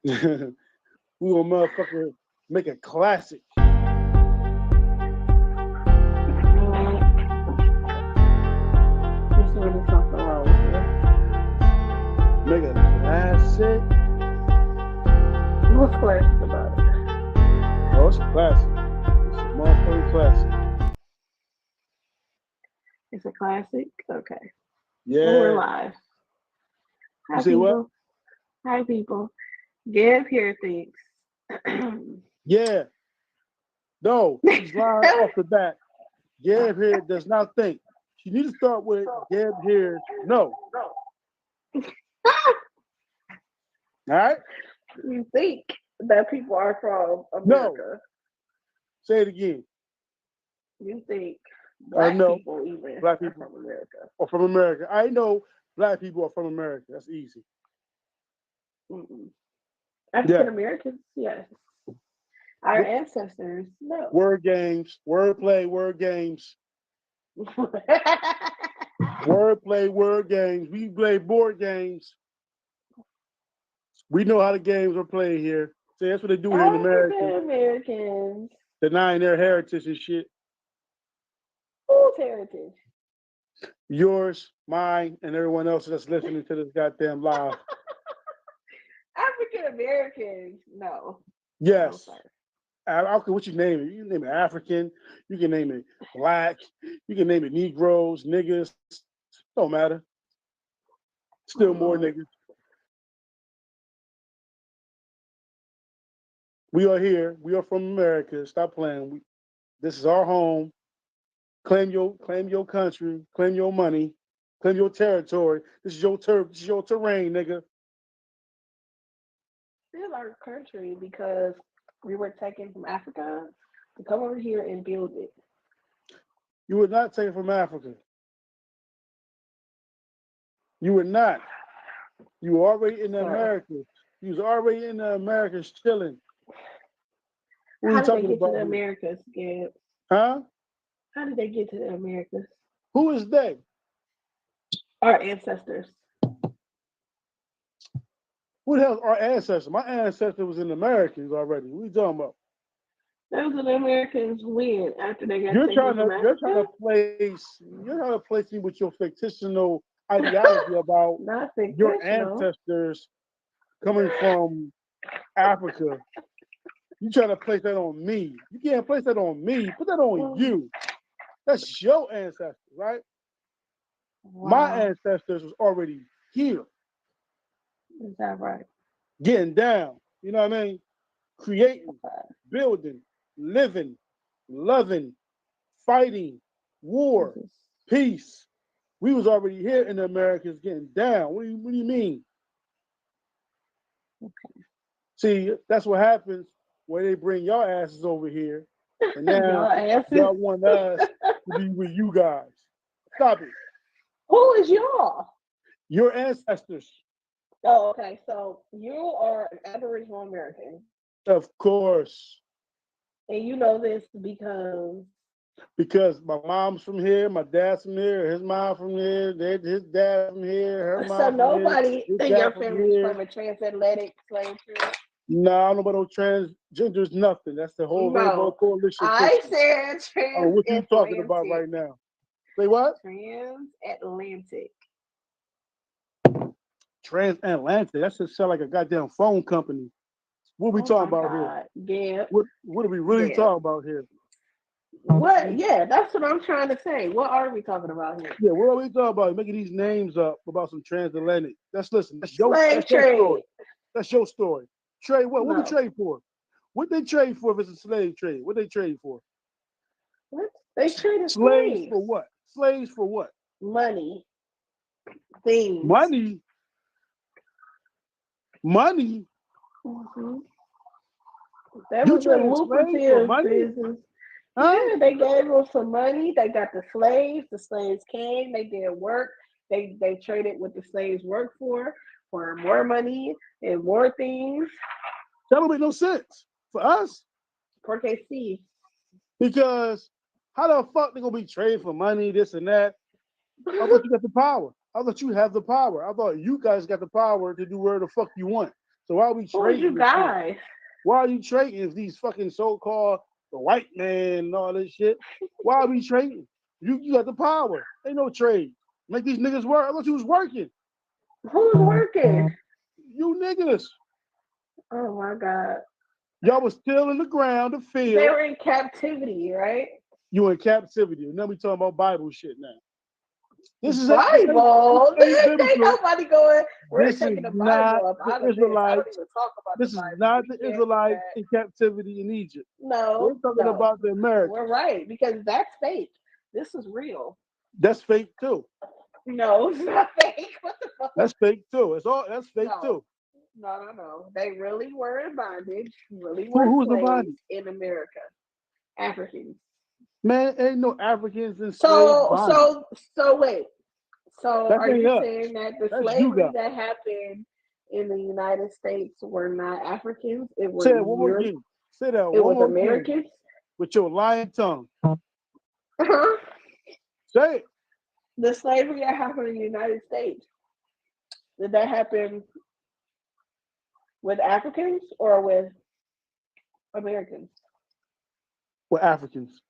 We gonna motherfucker make a classic. There's really something wrong with Make a classic. you. What's classic about it? Oh, it's a classic. It's a motherfucking classic. It's a classic? Okay. Well, we're Yeah. live. You Hi, see what? people. Hi, people. Gab here thinks. Yeah. No, she's lying off the bat. Gab here does not think. She needs to start with Gab here. No. All right? You think that people are from No. America. Say it again. You think black No. people even Black are people from America. are from America. I know black people are from America. That's easy. Mm-mm. Yeah. African Americans, yes. Our ancestors, no. Word games. Wordplay. Word games. Wordplay. Word games. We play board games. We know how the games are played here. See, that's what they do here in America. African Americans. Denying their heritage and shit. Whose heritage? Yours, mine, and everyone else that's listening to this goddamn live. African Americans, no. Yes. No, sir. I don't care what you name it. You can name it African. You can name it Black. You can name it Negroes, niggas. Don't matter. Still more niggas. We are here. We are from America. Stop playing. This is our home. Claim your country. Claim your money. Claim your territory. This is your turf. This is your terrain, nigga. Still our country because we were taken from Africa to come over here and build it. You were not taken from Africa. You were not. You were already in the Americas. You was already in the Americas chilling. What are How you did they talking get to about the here? Americas, Gab? Huh? How did they get to the Americas? Who is they? Our ancestors. Who the hell is our ancestor? My ancestor was in the Americas already. What are you talking about? Those are the Americans when after they got You're taken trying from to Africa. place me with your fictional ideology about Not your fictional. ancestors coming from Africa. You trying to place that on me. You can't place that on me. Put that on you. That's your ancestors, right? Wow. My ancestors was already here. Is that right? Getting down. You know what I mean? Creating, building, living, loving, fighting, war, peace. We was already here in the Americas getting down. What do you mean? Okay. See, that's what happens when they bring y'all asses over here. And now y'all want us to be with you guys. Stop it. Who is y'all? Your ancestors. Oh, okay. So you are an Aboriginal American. Of course. And you know this because my mom's from here, my dad's from here, his mom from here, his dad from here, her mom so from nobody here, in your family is from a transatlantic slave trade? No, I don't know about no transgenders, nothing. That's the whole Rainbow Coalition. I said transatlantic. What are you talking about right now? Say what? Transatlantic. Transatlantic. That should sound like a goddamn phone company. What are we talking about here? Yeah. What are we really talking about here? What? Yeah, that's what I'm trying to say. What are we talking about here? Yeah, what are we talking about? Making these names up about some transatlantic. That's your trade. Story. That's your story. Trade what? What we trade for? What they trade for if it's a slave trade? What they trade for? What? They traded slaves for what? Slaves for what? Money. Things. Money. Mm-hmm. That was a lucrative business. Huh? Yeah, they gave them some money. They got the slaves. The slaves came. They did work. They traded what the slaves worked for more money and more things. That don't make no sense for us. Porque sí. Because how the fuck they gonna be trading for money, this and that? I thought you got the power. I thought you have the power. I thought you guys got the power to do whatever the fuck you want. So why are we trading? Who's you guys? Why are you trading if these fucking so-called the white man and all this shit? Why are we trading? You got the power. Ain't no trade. Make these niggas work. I thought you was working. Who's working? You niggas. Oh my God. Y'all was still in the ground, the field. They were in captivity, right? You in captivity. And then we talking about Bible shit now. This is Bible. Ain't nobody going. We're taking the Bible up out of this. I don't even talk about this the Bible. This is not the Israelites in captivity in Egypt. No, we're talking about the Americans. We're right, because that's fake. This is real. That's fake too. No, it's not fake. What the fuck? That's fake too. That's fake too. No. They really were in bondage. Really were slaves in America. Africans. Man, ain't no Africans in So wait. So are you saying that the slavery that happened in the United States were not Africans? It was Say that it was Americans? With your lying tongue. Uh-huh. Say it. The slavery that happened in the United States, did that happen with Africans or with Americans? With Africans.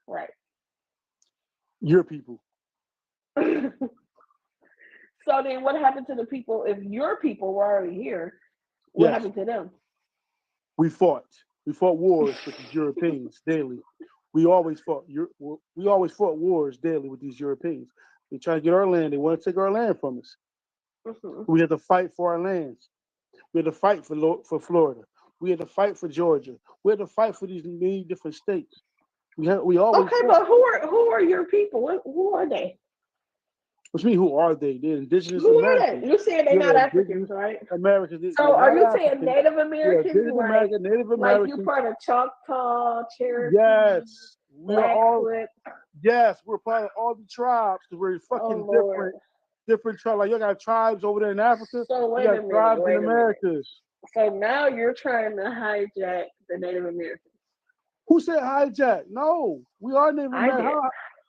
Right. Your people. So then what happened to the people? If your people were already here, what happened to them? We fought. We fought wars with the Europeans daily. We always fought wars daily with these Europeans. They try to get our land. They want to take our land from us. Mm-hmm. We had to fight for our lands. We had to fight for Florida. We had to fight for Georgia. We had to fight for these many different states. We always fought. But who are your people? Who are they? What you mean, who are they? They're indigenous who Americans. Are they? You're saying they're not Africans, right? Americans. So are you saying Native Americans? Native Americans. Like you part of Choctaw, Cherokee, yes, Blackfoot. Yes, we're part of all the tribes. We're fucking different tribes. Like you got tribes over there in Africa. So wait a minute, tribes in Americas. So now you're trying to hijack the Native Americans. Who said hijack? No, we are Native Americans.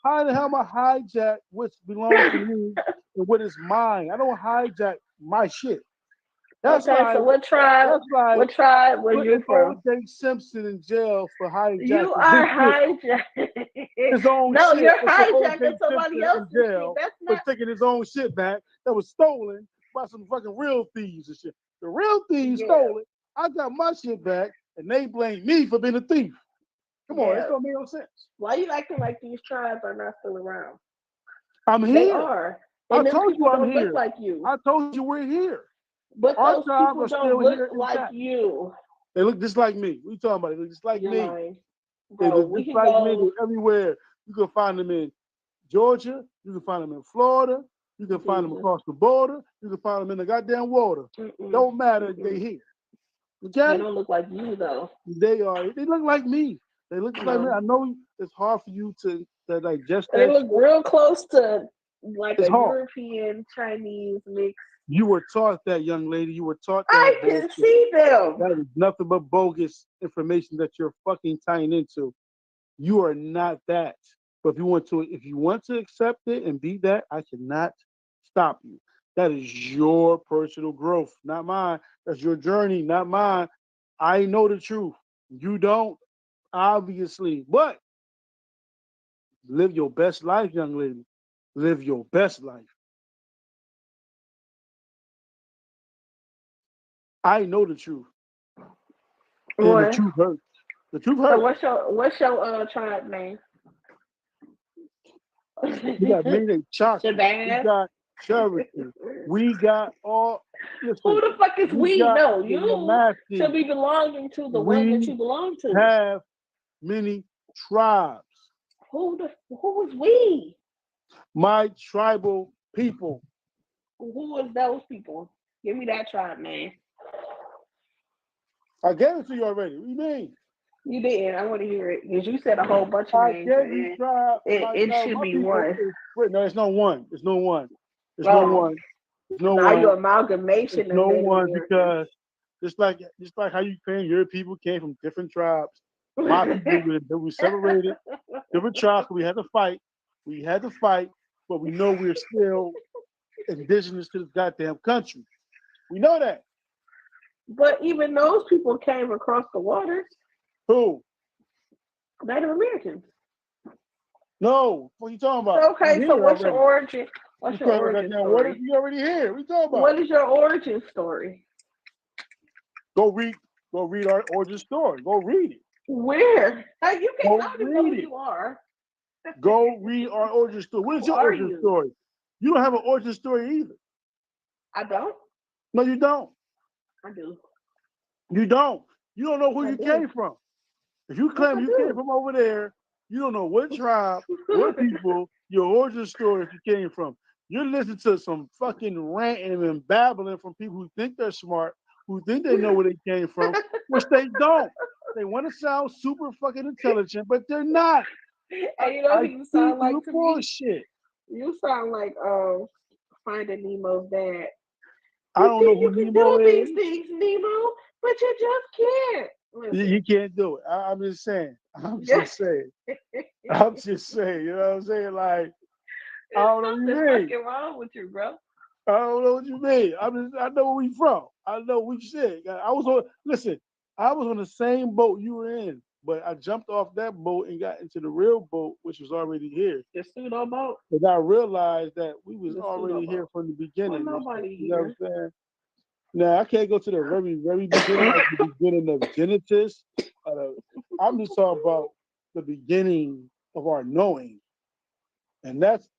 How the hell am I hijack what belongs to me and what is mine? I don't hijack my shit. That's okay, so what tribe were you from? O.J. Simpson in jail for hijacking. You are hijacking his own no, shit. You're hijacking somebody else's jail shit. That's not for taking his own shit back that was stolen by some fucking real thieves and shit. The real thieves stole it. I got my shit back, and they blame me for being a thief. Come on, it don't make no sense. Why are you acting like these tribes are not still around? I'm here. They are. And I told you I'm here. Look like you. I told you we're here. But those people don't look like you. They look just like me. What are you talking about? They look just like me. Lying. They look just like me. They're everywhere. You can find them in Georgia. You can find them in Florida. You can find them across the border. You can find them in the goddamn water. Don't matter if they're here. Okay? They don't look like you, though. They are. They look like me. They look like me. I know it's hard for you to digest that. They look real close to like a European Chinese mix. You were taught that, young lady. You were taught that. I can see them. That is nothing but bogus information that you're fucking tying into. You are not that. But if you want to accept it and be that, I cannot stop you. That is your personal growth, not mine. That's your journey, not mine. I know the truth. You don't, obviously. But live your best life, young lady. Live your best life. I know the truth. And the truth hurts. The truth hurts. So what's your tribe name? We got Mene Chocolate. We got Cherokee. We got all. Listen, who the fuck is we? No, you should be belonging to the one that you belong to. Have many tribes. Who is we? My tribal people. Who is those people? Give me that tribe name. I gave it to you already. What do you mean? You didn't. I want to hear it because you said a whole bunch of names. It should be one. No, it's no one. It's no one. It's no one. It's no now one. Your amalgamation. It's no one because just like how you claim your people came from different tribes. My people we separated different tribes. We had to fight. We had to fight but we know we're still indigenous to this goddamn country. We know that. But even those people came across the waters. Who? Native Americans. No, what are you talking about? Okay, so what's your origin? What's your origin story? What if you already here? What are you talking about? What is your origin story? Go read our origin story. Go read it. Where? You can't Go know who read it. you are. Go read our origin story. What is your origin story? You don't have an origin story either. I don't? No, you don't. I do. You don't. You don't know who you came from. If you claim you came from over there, you don't know what tribe, what people, your origin story if you came from. You're listening to some fucking ranting and babbling from people who think they're smart, who think they know where they came from, which they don't. They want to sound super fucking intelligent, but they're not. And you know who you sound like to bullshit. Me? You sound like Finding Nemo's dad. I don't know who Nemo is. You can do these things, Nemo, but you just can't. Listen. You can't do it. I'm just saying. I'm just saying. You know what I'm saying? Like, I don't know what you mean. What's wrong with you, bro? I don't know what you mean. I know where you from. I know what you said. I was on the same boat you were in, but I jumped off that boat and got into the real boat, which was already here. The pseudo boat? Because I realized that we was already here from the beginning. Well, nobody you know what I'm saying? Now, I can't go to the very, very beginning, like the beginning of Genesis. I'm just talking about the beginning of our knowing. And that's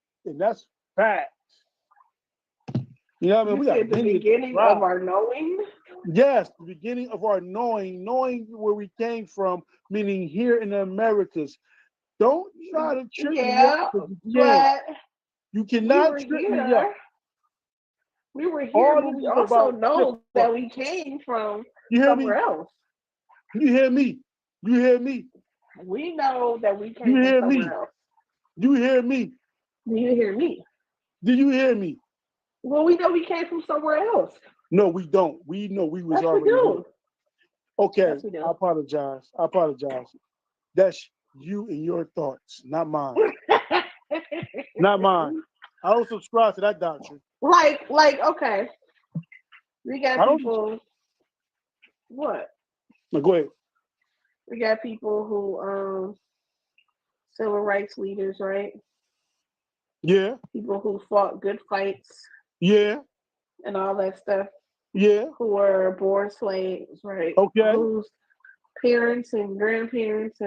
fact. You know what I mean? We got the beginning of our knowing? Yes, the beginning of our knowing where we came from, meaning here in the Americas. Don't try to trick me up. But you cannot trick me up. We were here, but we also know that we came from somewhere else. You hear me? You hear me? We know that we came from somewhere else. You hear me? Do you hear me? Do you hear me? Well, we know we came from somewhere else. No, we don't. We know we was already here. Okay, yes, I apologize. That's you and your thoughts, not mine. Not mine. I don't subscribe to that doctrine. Like, okay. We got people. What? No, go ahead. We got people who civil rights leaders, right? Yeah. People who fought good fights. Yeah. And all that stuff. Yeah. Who were born slaves, right? Okay. Whose parents and grandparents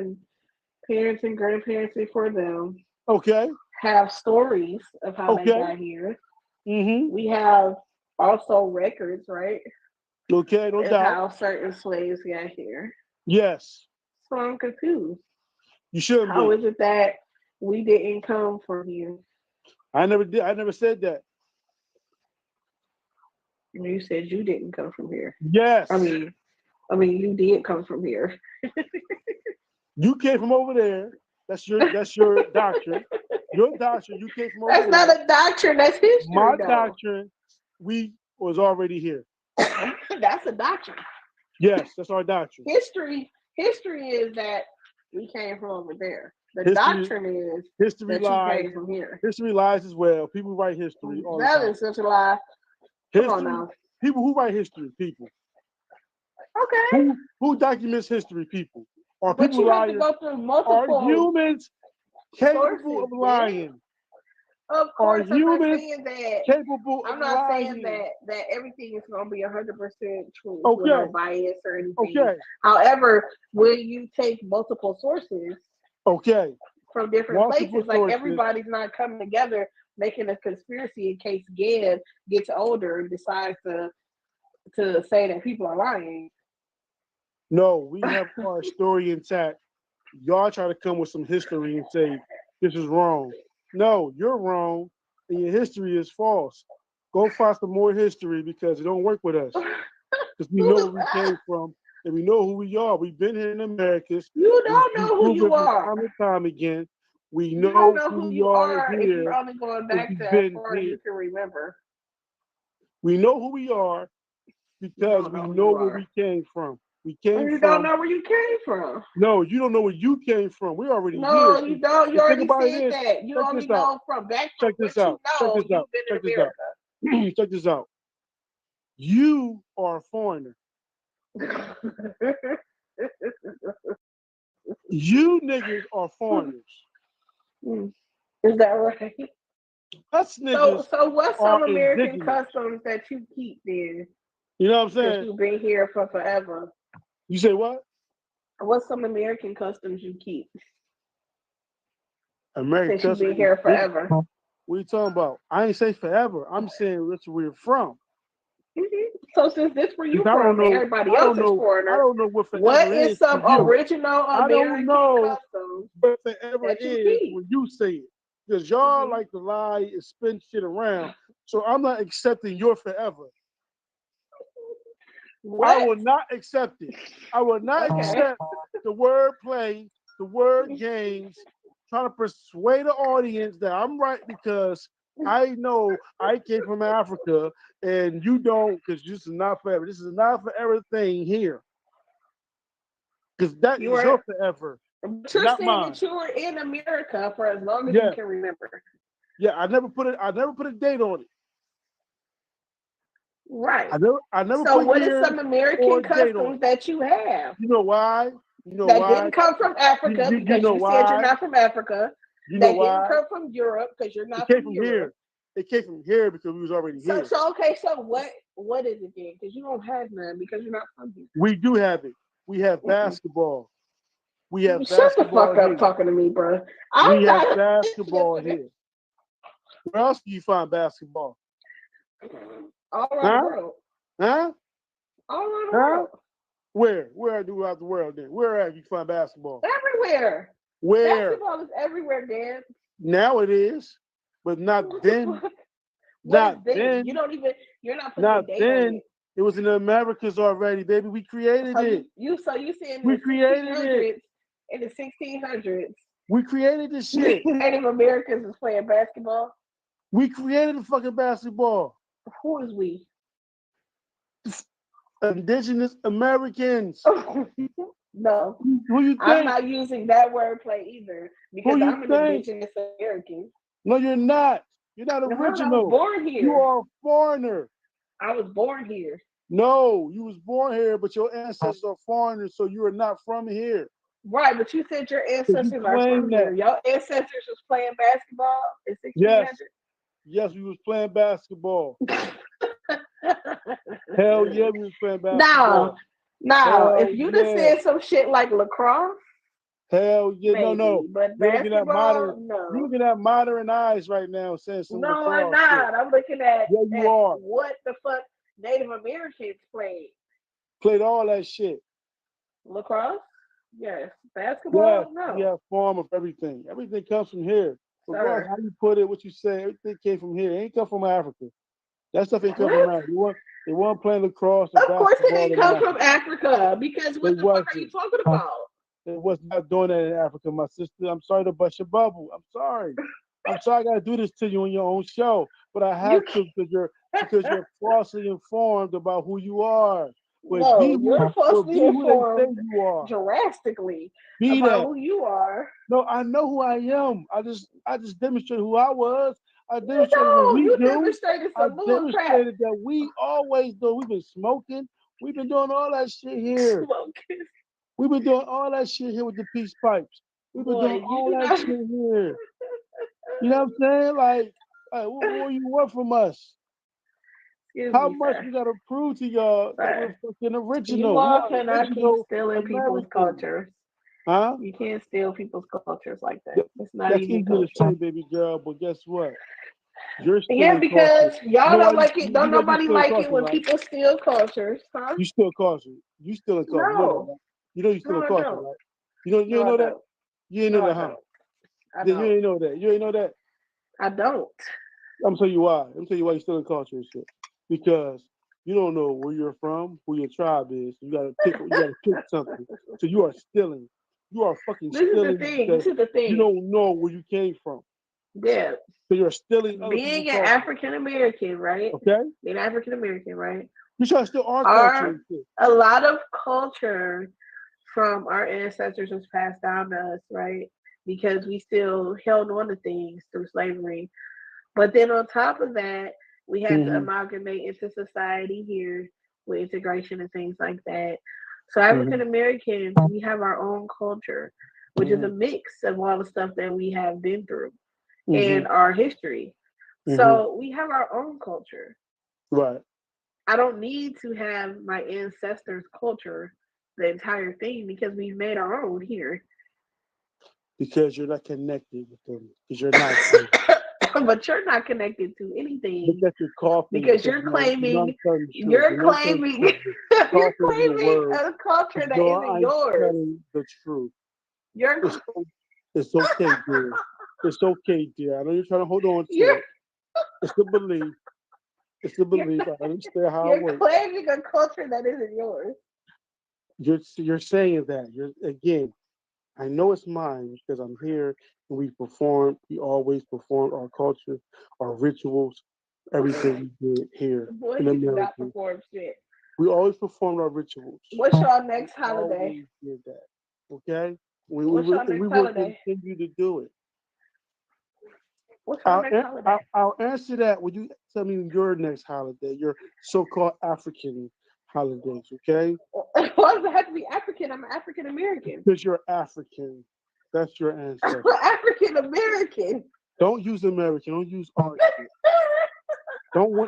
before them. Okay. Have stories of how they got here. Mm-hmm. We have also records, right? Okay, no doubt. How certain slaves got here. Yes. So I'm confused. You should. How is it that we didn't come from here? I never did. I never said that. You said you didn't come from here. Yes. I mean, you did come from here. You came from over there. That's your doctrine. Your doctrine. You came from over there. That's not a doctrine. That's history. My doctrine. We was already here. That's a doctrine. Yes, that's our doctrine. History is that we came from over there. The doctrine is history that lies. You came from here. History lies as well. People write history. That is such a lie. Come on now. People who write history, people. Okay. Who documents history, people? Are but people you liars? have to go through multiple. Are humans capable sources, of lying? Of course, I'm not saying that. Capable of I'm not lying. saying that everything is going to be 100% true. Okay. With no bias or anything. Okay. However, when you take multiple sources. Okay. From different places, like everybody's not coming together making a conspiracy in case Gad gets older and decides to say that people are lying. No, we have our story intact. Y'all try to come with some history and say this is wrong. No, you're wrong, and your history is false. Go find some more history because it don't work with us. Because we know where we came from and we know who we are. We've been here in the Americas. You don't know who you are. Time and time again. We know who we are here. If you're only going back to as far as you can remember. We know who we are because we know where we came from. We came you from. Don't know where you came from. No, you don't know where you came from. We're already here. No, you don't. You already said this. that. You only know from back from what you know. You've been in America. Check this out. You are a foreigner. You niggas are foreigners. Is that right? Us niggas. So what's some American indigenous customs that you keep then? You know what I'm saying? You've been here for forever. You say what? What's some American customs you keep? American customs. You've been here forever. What are you talking about? I ain't say forever. I'm saying that's where we're from. So since this where you from, everybody else is foreigner. I don't know what forever What is some original American customs what forever is when you say it. Because y'all like to lie and spin shit around. So I'm not accepting your forever. What? I will not accept it. I will not accept the word play, the word games, trying to persuade the audience that I'm right because I know I came from Africa and you don't, because this is not forever. This is not forever thing here. Because that is your forever. But you're saying mine. That you were in America for as long as you can remember. Yeah, I never put a date on it. Right. I never so what is some American customs that you have? You know why? That didn't come from Africa because you said you're not from Africa. You know why? Didn't come from Europe because you're not from Europe. Here. It came from here because we was already here. So what is it then? Because you don't have none because you're not from here. We do have it. We have basketball. We have Shut the fuck up talking to me, bro. We have basketball here. Where else do you find basketball? All around the world. Huh? All around the world. Where? Where throughout the world then? Where do you find basketball? Everywhere. Where? Basketball is everywhere, Dan. Now it is, but not then. Not then. You're not putting a date on it. It was in the Americas already, baby. We created it. You saying we created it in the 1600s. We created this shit. Native Americans is playing basketball. We created the fucking basketball. Who is we? Indigenous Americans. No. Who you think? I'm not using that wordplay either because I'm an Indigenous American. No, you're not. You're not original. I was born here. You are a foreigner. I was born here. No, you was born here, but your ancestors are foreigners, so you are not from here. Right, but you said your ancestors are from here. Your ancestors was playing basketball in 1600? Yes, we was playing basketball. Hell yeah, we was playing basketball. No, if you'd have said some shit like lacrosse, hell yeah, maybe, no. But basketball, you're looking at modern eyes right now saying some No, I'm not. Shit. I'm looking at, are. What the fuck Native Americans played. Played all that shit. Lacrosse? Yes. Basketball? No. Yeah, form of everything. Everything comes from here. Regardless how you put it, what you say, everything came from here. It ain't come from Africa. That stuff ain't come from Africa. They weren't playing lacrosse. Of course it didn't come from Africa because what the fuck are you talking about? It was not doing that in Africa, my sister. I'm sorry to bust your bubble. I'm sorry. I gotta do this to you on your own show, but I have to because you're falsely informed about who you are. But you're falsely informed drastically about who you are. No, I know who I am. I just demonstrated who I was. I demonstrated what we do. Demonstrated some demonstrated that we always do. We've been smoking. We've been doing all that shit here. Smoking. We've been doing all that shit here with the peace pipes. We've been doing all that shit here. You know what I'm saying? Like what you want from us? How much we gotta prove to y'all that we're fucking original? You all cannot keep stealing people's cultures. Huh? You can't steal people's cultures like that. It's not That's even easy to say, baby girl, but guess what? You're because y'all don't like it. Don't nobody like it when people steal cultures, huh? You steal culture. You stealing culture. No. You know you stealing culture, right? You know that? You ain't know that, huh? You ain't know that. You ain't know that? I don't. I'm gonna tell you why. You're stealing culture and shit. Because you don't know where you're from, who your tribe is. You gotta pick something. So you are stealing. You are fucking stealing. This is the thing. You don't know where you came from. Yeah. So you're stealing other Being people's an culture. African American, right? Okay? Being African American, right? You're trying to steal our culture. A lot of culture from our ancestors was passed down to us, right? Because we still held on to things through slavery. But then on top of that, we had to amalgamate into society here with integration and things like that. So African Americans, we have our own culture, which is a mix of all the stuff that we have been through and our history. So we have our own culture. Right. I don't need to have my ancestors' culture, the entire thing, because we've made our own here. Because you're not connected with them. Because you're not. But you're not connected to anything. Because you're claiming a culture that isn't yours. The truth. You're It's okay, dear. It's okay, dear. I know you're trying to hold on to it. It's the belief. It's the belief. I understand how it works. You're claiming a culture that isn't yours. You're saying that. Again, I know it's mine because I'm here and we always perform our culture, our rituals, everything we do here Boy, in you America. do not perform shit. We always perform our rituals. What's your next holiday? We did that. Okay? What's your next holiday? We will continue to do it. What's your next holiday? I'll answer that when you tell me your next holiday, your so-called African holidays, okay? Why does it have to be African? I'm African American. Because you're African. That's your answer. African American. Don't use American. Don't use our shit.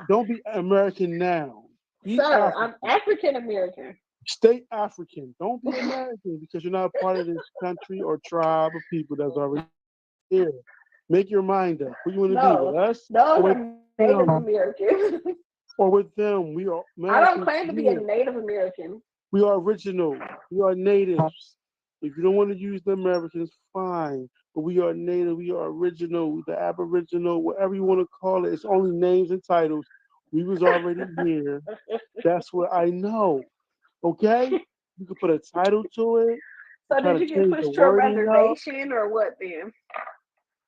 Don't be American now. Sir, I'm African American. Stay African. Don't be American because you're not a part of this country or tribe of people that's already here. Make your mind up. Who you want to be with us? No, I'm Native American. Or with them. We are Americans. I don't claim to be a Native American. We are original. We are natives. If you don't want to use the Americans, fine. But we are native. We are original. The Aboriginal, whatever you want to call it. It's only names and titles. We was already here. That's what I know. Okay? You can put a title to it. So did you get pushed to a reservation or what then?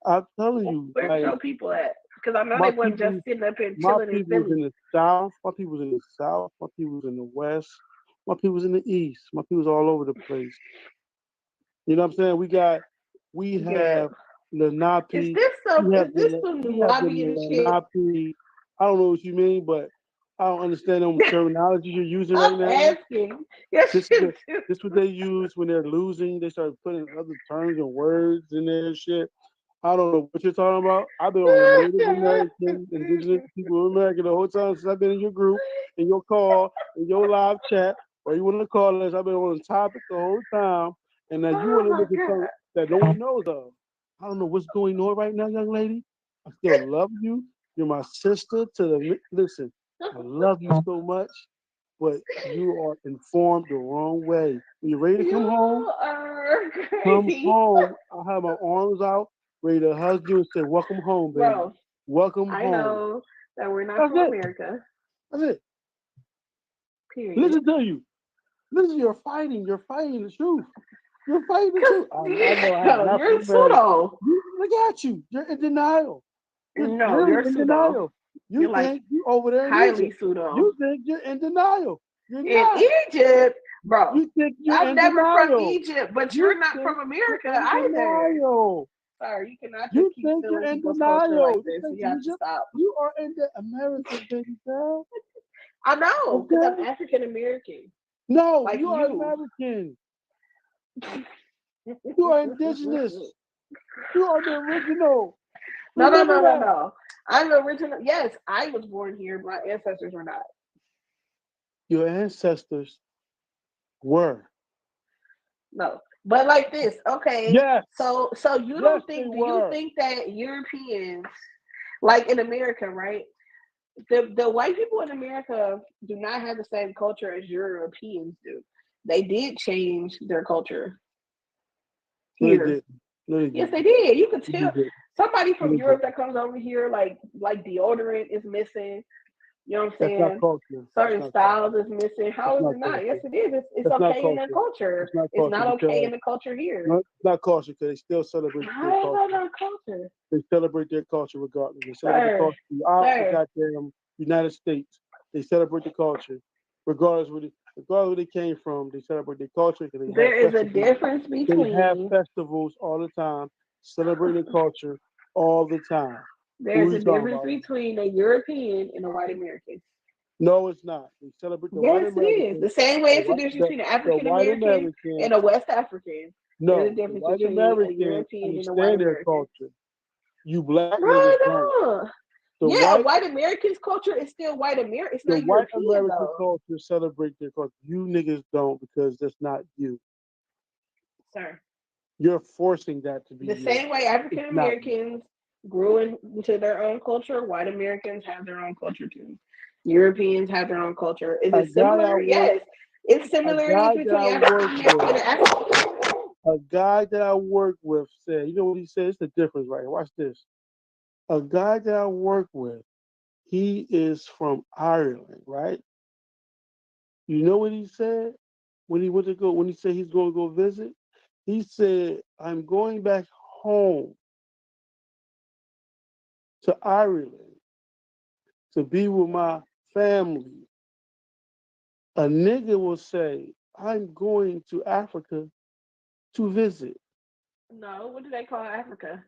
I'm telling you. Where's your people at? Because I know they weren't just sitting up here chilling in Philly. My people was in the South. My people was in the South. My people was in the West. My people was in the East. My people was all over the place. You know what I'm saying? We have Lenape. Is this some lobbying shit? I don't know what you mean, but I don't understand the terminology you're using right now. Asking. Yes, this is what they use when they're losing. They start putting other terms and words in there and shit. I don't know what you're talking about. I've been on Native American, indigenous people of America the whole time since I've been in your group, in your call, in your live chat, or you want to call us. I've been on the topic the whole time. And now you want to look at something that no one knows of. I don't know what's going on right now, young lady. I still love you. You're my sister. Listen, I love you so much, but you are informed the wrong way. When you're ready to come home, come home. I have my arms out, ready to hug you and say, "Welcome home, baby. Bro, Welcome home." I know that we're not from America. That's it. Period. Listen to you. Listen, you're fighting the truth. You're fighting the truth. You're pseudo. Look at you. You're in denial. You're in denial. You think you over there in highly Egypt. Pseudo. You think you're in denial. You're in not. Egypt, bro. You think I'm never from Egypt, but you're not from America either. Denial. Sorry, you cannot You keep think you're in denial. Like this. You have to stop. You are in the American, baby girl. I know, because I'm African American. No, like you are American. You are indigenous. You are the original. No. I'm the original. Yes, I was born here. My ancestors were not. Your ancestors were. No, but like this, okay. Yes. So you don't think? Do you think that Europeans, like in America, right? The white people in America do not have the same culture as Europeans do. They did change their culture. Here. Yes, they did. You could tell somebody from Europe that comes over here, like deodorant is missing. You know what I'm That's not saying? culture. That's Certain not styles culture. is missing. That's How is not it not? Yes, culture. it is. It's That's not okay in the culture. culture. That's not It's culture not okay because in the culture here. no, it's not culture because they still celebrate their How is that culture. not culture? They celebrate their culture regardless. They celebrate the Sir, culture throughout the sir, goddamn United States. They celebrate the culture regardless where they came from. They celebrate their culture because they have there is a festivals. difference They have between festivals all the time, celebrating culture all the time. What there's are a you talking difference about? between a European and a white American. No, it's not. They celebrate the white Yes, it is. American, The same way the it's a white, difference the, between an the African white American American. and a West African. There's a No, the difference white between a Americans European and a white understand their American. culture. You black niggas Right don't. on. The Yeah, white white Americans' culture is still white American. It's the not white European American though, culture celebrate their culture. You niggas don't because that's not you. sir. You're forcing that to be The you. same way African It's not you. Americans grew into their own culture, white Americans have their own culture too. Europeans have their own culture. Is A it guy I similar? work, Yes. It's a similarities guy that between I African work American with, and African. a guy that I work with said, you know what he said? It's the difference right here. Watch this. A guy that I work with, he is from Ireland, right? You know what he said when he said he's going to go visit? He said, I'm going back home to Ireland to be with my family. A nigga will say, I'm going to Africa to visit. No, what do they call Africa?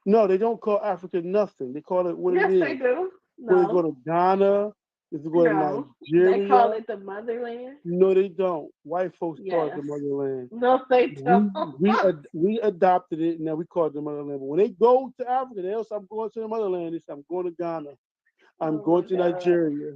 No, they don't call Africa nothing. They call it what it Yes, they is. do. Whether you go No, to Ghana, if you go to no. They call Nigeria, it the motherland. no, they don't. White folks call it the Yes. motherland. No, they don't. We adopted it, and now we call it the motherland. But when they go to Africa, they'll say, I'm going to the motherland. They say, I'm going to Ghana. I'm Oh my going to God, Nigeria.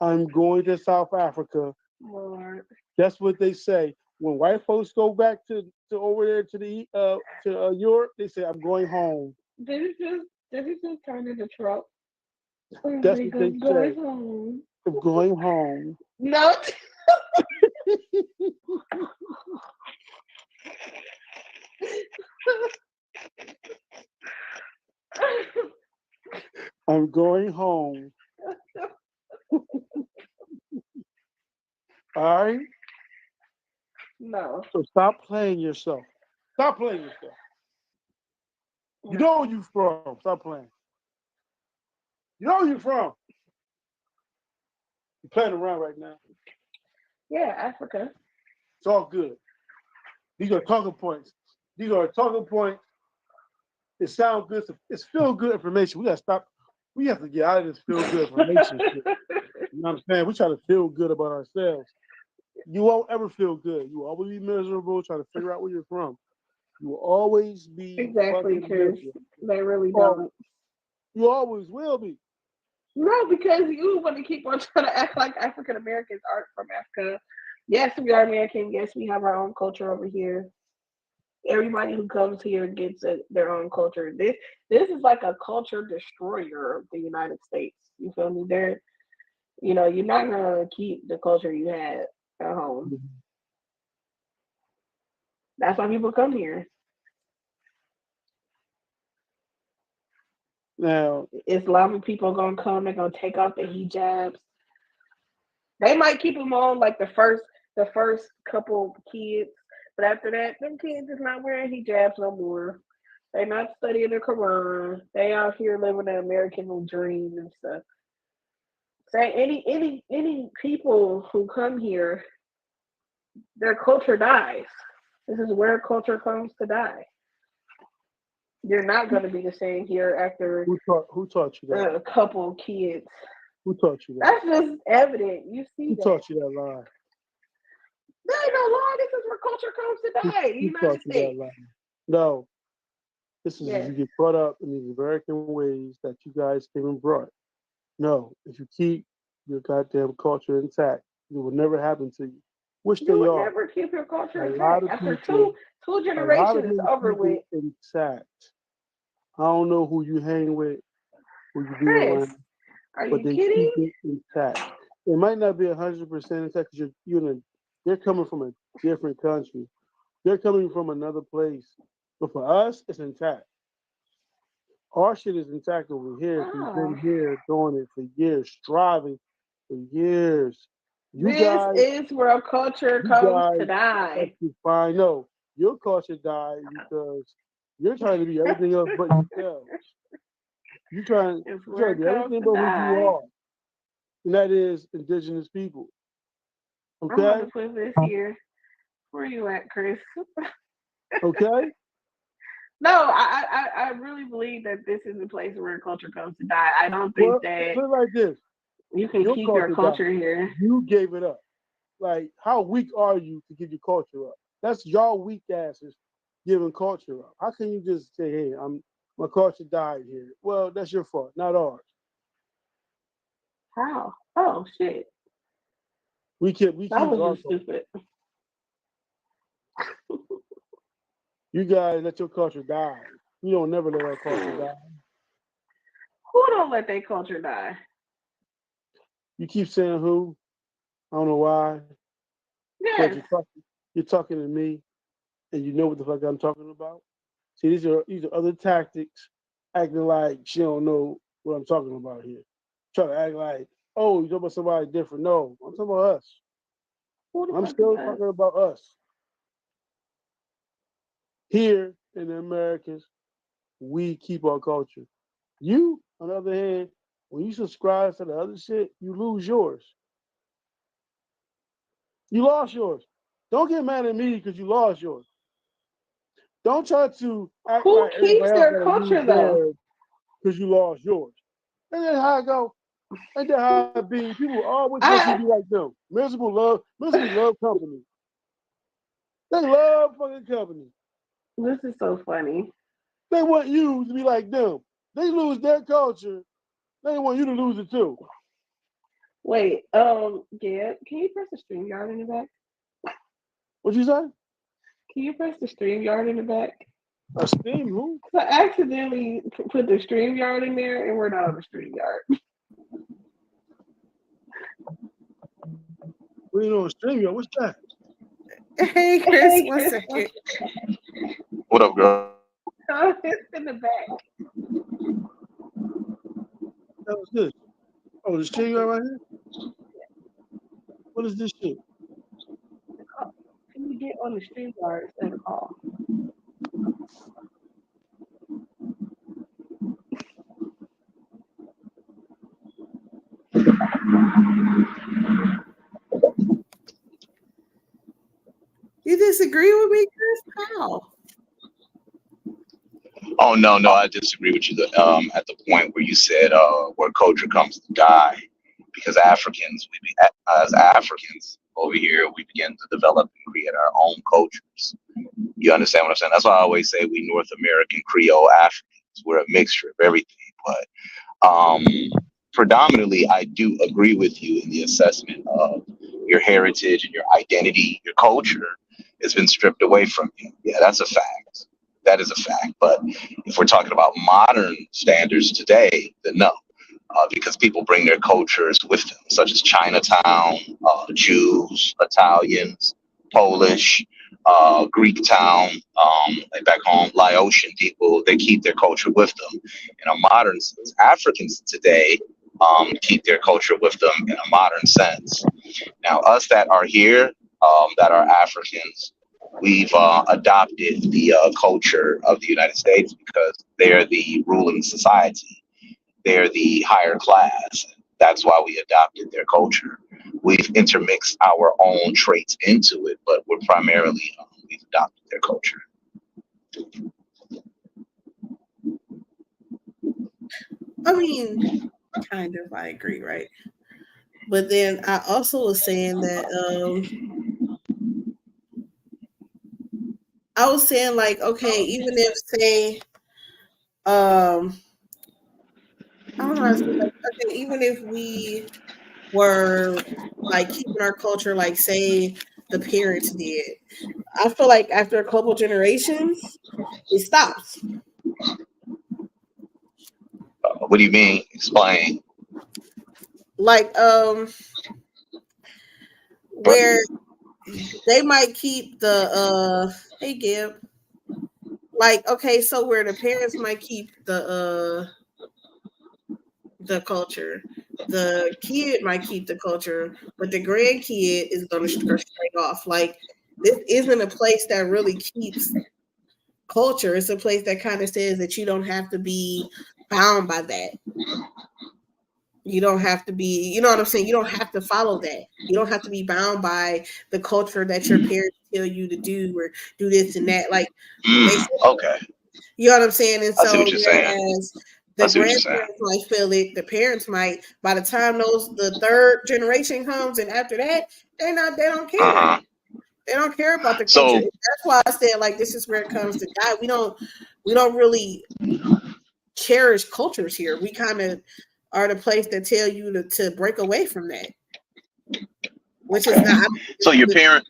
I'm going to South Africa. Lord. That's what they say. When white folks go back to over there to the Europe, they say, I'm going home. Did it just turn into Trump? Oh That's my what they God, say. going home. I'm going home. No. I'm going home. All right? No. So stop playing yourself. Stop playing yourself. You No. know where you from. Stop playing. You know where you from. You're playing around right now. Yeah, Africa. It's all good. These are talking points. These are talking points. It sounds good. It's feel good information. We gotta stop. We have to get out of this feel good information shit. You know what I'm saying? We try to feel good about ourselves. You won't ever feel good. You will always be miserable trying to figure out where you're from. You will always be Exactly, fucking Chris. miserable. They really Always. don't. You always will be. No, because you want to keep on trying to act like African Americans aren't from Africa. Yes, we are American. Yes, we have our own culture over here. Everybody who comes here gets their own culture. This is like a culture destroyer of the United States. You feel me? You're not gonna keep the culture you had at home. That's why people come here. Now, Islamic people gonna come. They're gonna take off the hijabs. They might keep them on like the first couple kids, but after that, them kids is not wearing hijabs no more. They not studying the Quran. They out here living the American dream and stuff. Say any people who come here, their culture dies. This is where culture comes to die. You're not going to be the same here after who taught you that? a couple kids. Who taught you that? That's just evident. You see Who that. taught you that lie? There ain't no law. This is where culture comes to die. The Who taught United you that States. lie? No. This is Yes. you get brought up in these American ways that you guys came and brought. No, if you keep your goddamn culture intact, it will never happen to you. Which You they would are. never keep your A culture lot intact. of After people, two a lot of generations is them over keep it with. intact. I don't know who you hang with, who you be Chris, around, are but you they keep kidding? it intact. It might not be 100% intact because they're coming from a different country. They're coming from another place. But for us, it's intact. Our shit is intact over here. We've been here doing it for years, striving for years. You this guys, is where culture comes to die. I know your culture died because you're trying to be everything else but yourselves. You're trying to be everything but who you are, and that is indigenous people. Okay. I'm gonna put this here. Where you at, Chris? Okay. No, I really believe that this is a place where culture comes to die. I don't think that put it like this. You can keep your culture here. You gave it up. Like, how weak are you to give your culture up? That's y'all weak asses giving culture up. How can you just say, "Hey, my culture died here"? Well, that's your fault, not ours. How? Oh shit! We keep our stupid. You guys let your culture die. We don't never let our culture die. Who don't let their culture die? You keep saying who? I don't know why. Yes. You're talking to me, and you know what the fuck I'm talking about. See, these are other tactics, acting like she don't know what I'm talking about here. Try to act like, oh, you talking about somebody different. No, I'm talking about us. I'm still talking about us. Here in the Americas, we keep our culture. You, on the other hand, when you subscribe to the other shit, you lose yours. You lost yours. Don't get mad at me because you lost yours. Don't try to act like keeps their culture though? Because you lost yours. And then how I go. Ain't that how it be? People always want you to be like them. Miserable love company. They love fucking company. This is so funny. They want you to be like them. They lose their culture. They want you to lose it too. Wait, yeah. Can you press the StreamYard in the back? What you say? Can you press the StreamYard in the back? A Steam who? I accidentally put the StreamYard in there, and we're not on the StreamYard. What you on StreamYard? What's that? Hey, Chris, 1 second. What up, girl? Oh, it's in the back. That was this. Oh, the StreamYard right here? What is this shit? Can you get on the StreamYard instead of call? You disagree with me, Chris? How? Oh no, I disagree with you. At the point where you said where culture comes to die, because as Africans over here, we begin to develop and create our own cultures. You understand what I'm saying? That's why I always say we North American Creole Africans. We're a mixture of everything, but predominantly, I do agree with you in the assessment of your heritage and your identity, your culture has been stripped away from you. Yeah, that's a fact. That is a fact. But if we're talking about modern standards today, then no, because people bring their cultures with them, such as Chinatown, Jews, Italians, Polish, Greek town, like back home, Laotian people, they keep their culture with them. In a modern sense, Africans today keep their culture with them in a modern sense. Now, us that are here, that are Africans, we've adopted the culture of the United States because they're the ruling society. They're the higher class. That's why we adopted their culture. We've intermixed our own traits into it, but we're primarily, we've adopted their culture. I mean, kind of, I agree, right? But then I also was saying that I was saying like, okay, even if say I don't know how to say, like, okay, even if we were like keeping our culture like say the parents did, I feel like after a couple generations it stops. What do you mean? Explain. Like where they might keep the hey Gib, Like, okay, so where the parents might keep the culture, the kid might keep the culture, but the grandkid is going to go straight off. Like, this isn't a place that really keeps culture. It's a place that kind of says that you don't have to be bound by that. You don't have to be, you know what I'm saying? You don't have to follow that. You don't have to be bound by the culture that your parents tell you to do or do this and that. Like, okay. You know what I'm saying? And I see so, what you're saying. whereas the grandparents might feel it, the parents might, by the time the third generation comes and after that, they don't care. Uh-huh. They don't care about the culture. That's why I said, like, this is where it comes to die. We don't really cherish cultures here. We kind of are the place that tell you to break away from that, which is not. So your parent.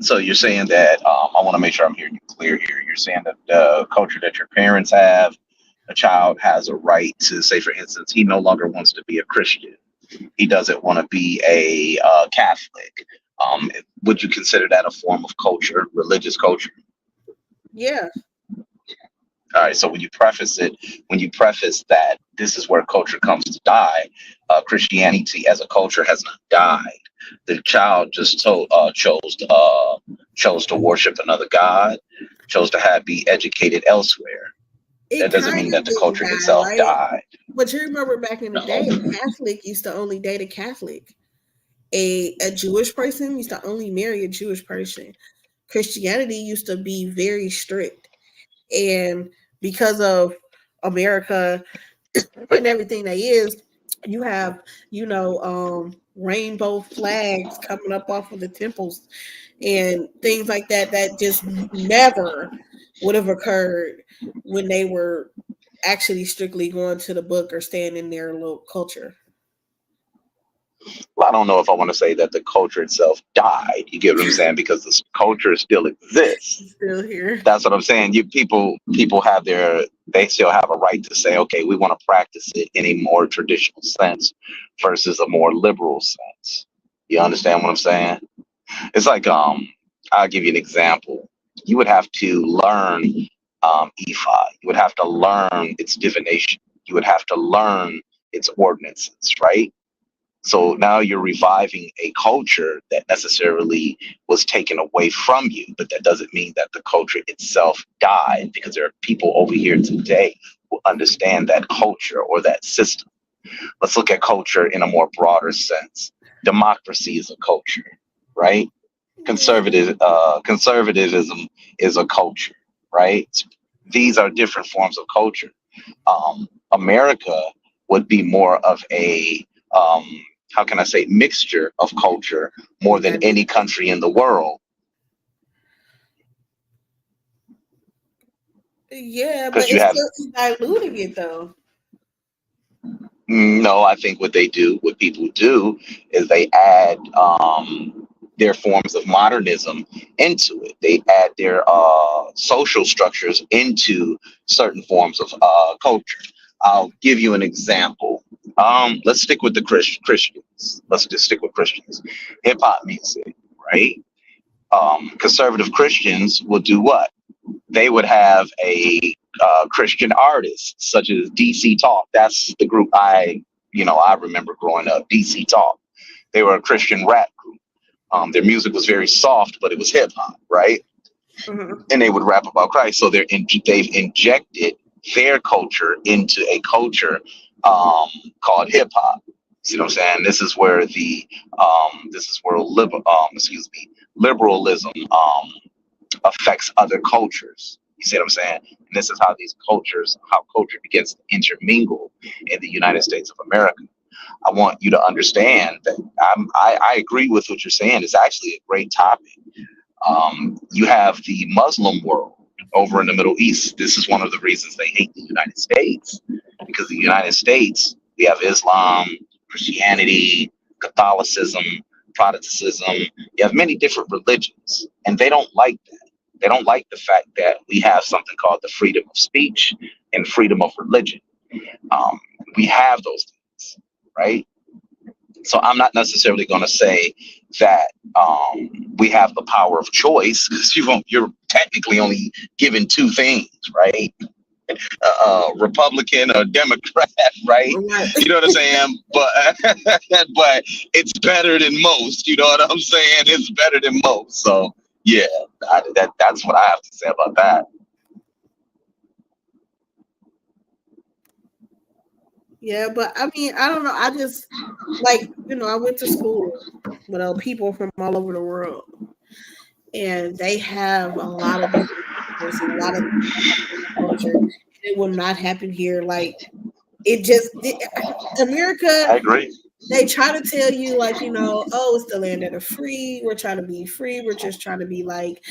So you're saying that I want to make sure I'm hearing you clear here. You're saying that the culture that your parents have, a child has a right to, say, for instance, he no longer wants to be a Christian. He doesn't want to be a Catholic. Would you consider that a form of culture, religious culture? Yeah. All right. So when you preface that this is where culture comes to die, Christianity as a culture has not died. The child just chose to worship another god, chose to be educated elsewhere. That doesn't mean that the culture itself died. But you remember back in the day, a Catholic used to only date a Catholic. A Jewish person used to only marry a Jewish person. Christianity used to be very strict. And because of America and everything that is, you have, rainbow flags coming up off of the temples and things like that just never would have occurred when they were actually strictly going to the book or staying in their little culture. Well, I don't know if I want to say that the culture itself died. You get what I'm saying? Because the culture still exists. It's still here. That's what I'm saying. People have they still have a right to say, okay, we want to practice it in a more traditional sense versus a more liberal sense. You understand what I'm saying? It's like, I'll give you an example. You would have to learn Ifa. You would have to learn its divination. You would have to learn its ordinances, right? So now you're reviving a culture that necessarily was taken away from you, but that doesn't mean that the culture itself died, because there are people over here today who understand that culture or that system. Let's look at culture in a more broader sense. Democracy is a culture, right? Conservatism is a culture, right? These are different forms of culture. America would be more of a how can I say, mixture of culture more than any country in the world. Yeah, but it's still diluting it though. No, I think what people do is they add their forms of modernism into it. They add their social structures into certain forms of culture. I'll give you an example. Let's stick with the Christians. Let's just stick with Christians. Hip hop music, right? Conservative Christians will do what? They would have a Christian artist such as DC Talk. That's the group I remember growing up. DC Talk. They were a Christian rap group. Their music was very soft, but it was hip hop, right? Mm-hmm. And they would rap about Christ. So they've injected their culture into a culture called hip hop. See what I'm saying? This is where liberalism affects other cultures. You see what I'm saying? And this is how culture begins to intermingle in the United States of America. I want you to understand that I agree with what you're saying. It's actually a great topic. You have the Muslim world over in the Middle East. This is one of the reasons they hate the United States, because the United States, we have Islam, Christianity, Catholicism, Protestantism. You have many different religions, and they don't like that. They don't like the fact that we have something called the freedom of speech and freedom of religion. We have those things, right? So I'm not necessarily going to say that we have the power of choice because you're technically only given two things, right? Republican or Democrat, right? Right. You know what I'm saying? But but it's better than most. You know what I'm saying? It's better than most. So yeah, that's what I have to say about that. Yeah, but I mean, I don't know. I just like, I went to school with people from all over the world, and they have a lot of different cultures and a lot of culture. It will not happen here. Like America. I agree. They try to tell you, like, oh, it's the land of the free. We're trying to be free. We're just trying to be like,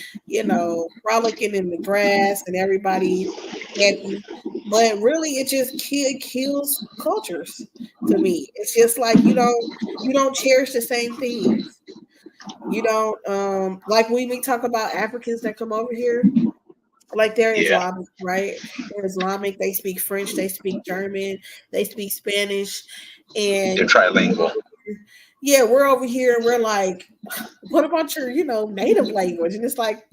frolicking in the grass and everybody happy. But really, it just kills cultures to me. It's just like you don't cherish the same things. You don't like when we talk about Africans that come over here. Like they're Yeah, Islamic, right? They're Islamic. They speak French. They speak German. They speak Spanish, they're and trilingual. yeah, we're over here and we're like, what about your, native language? And it's like,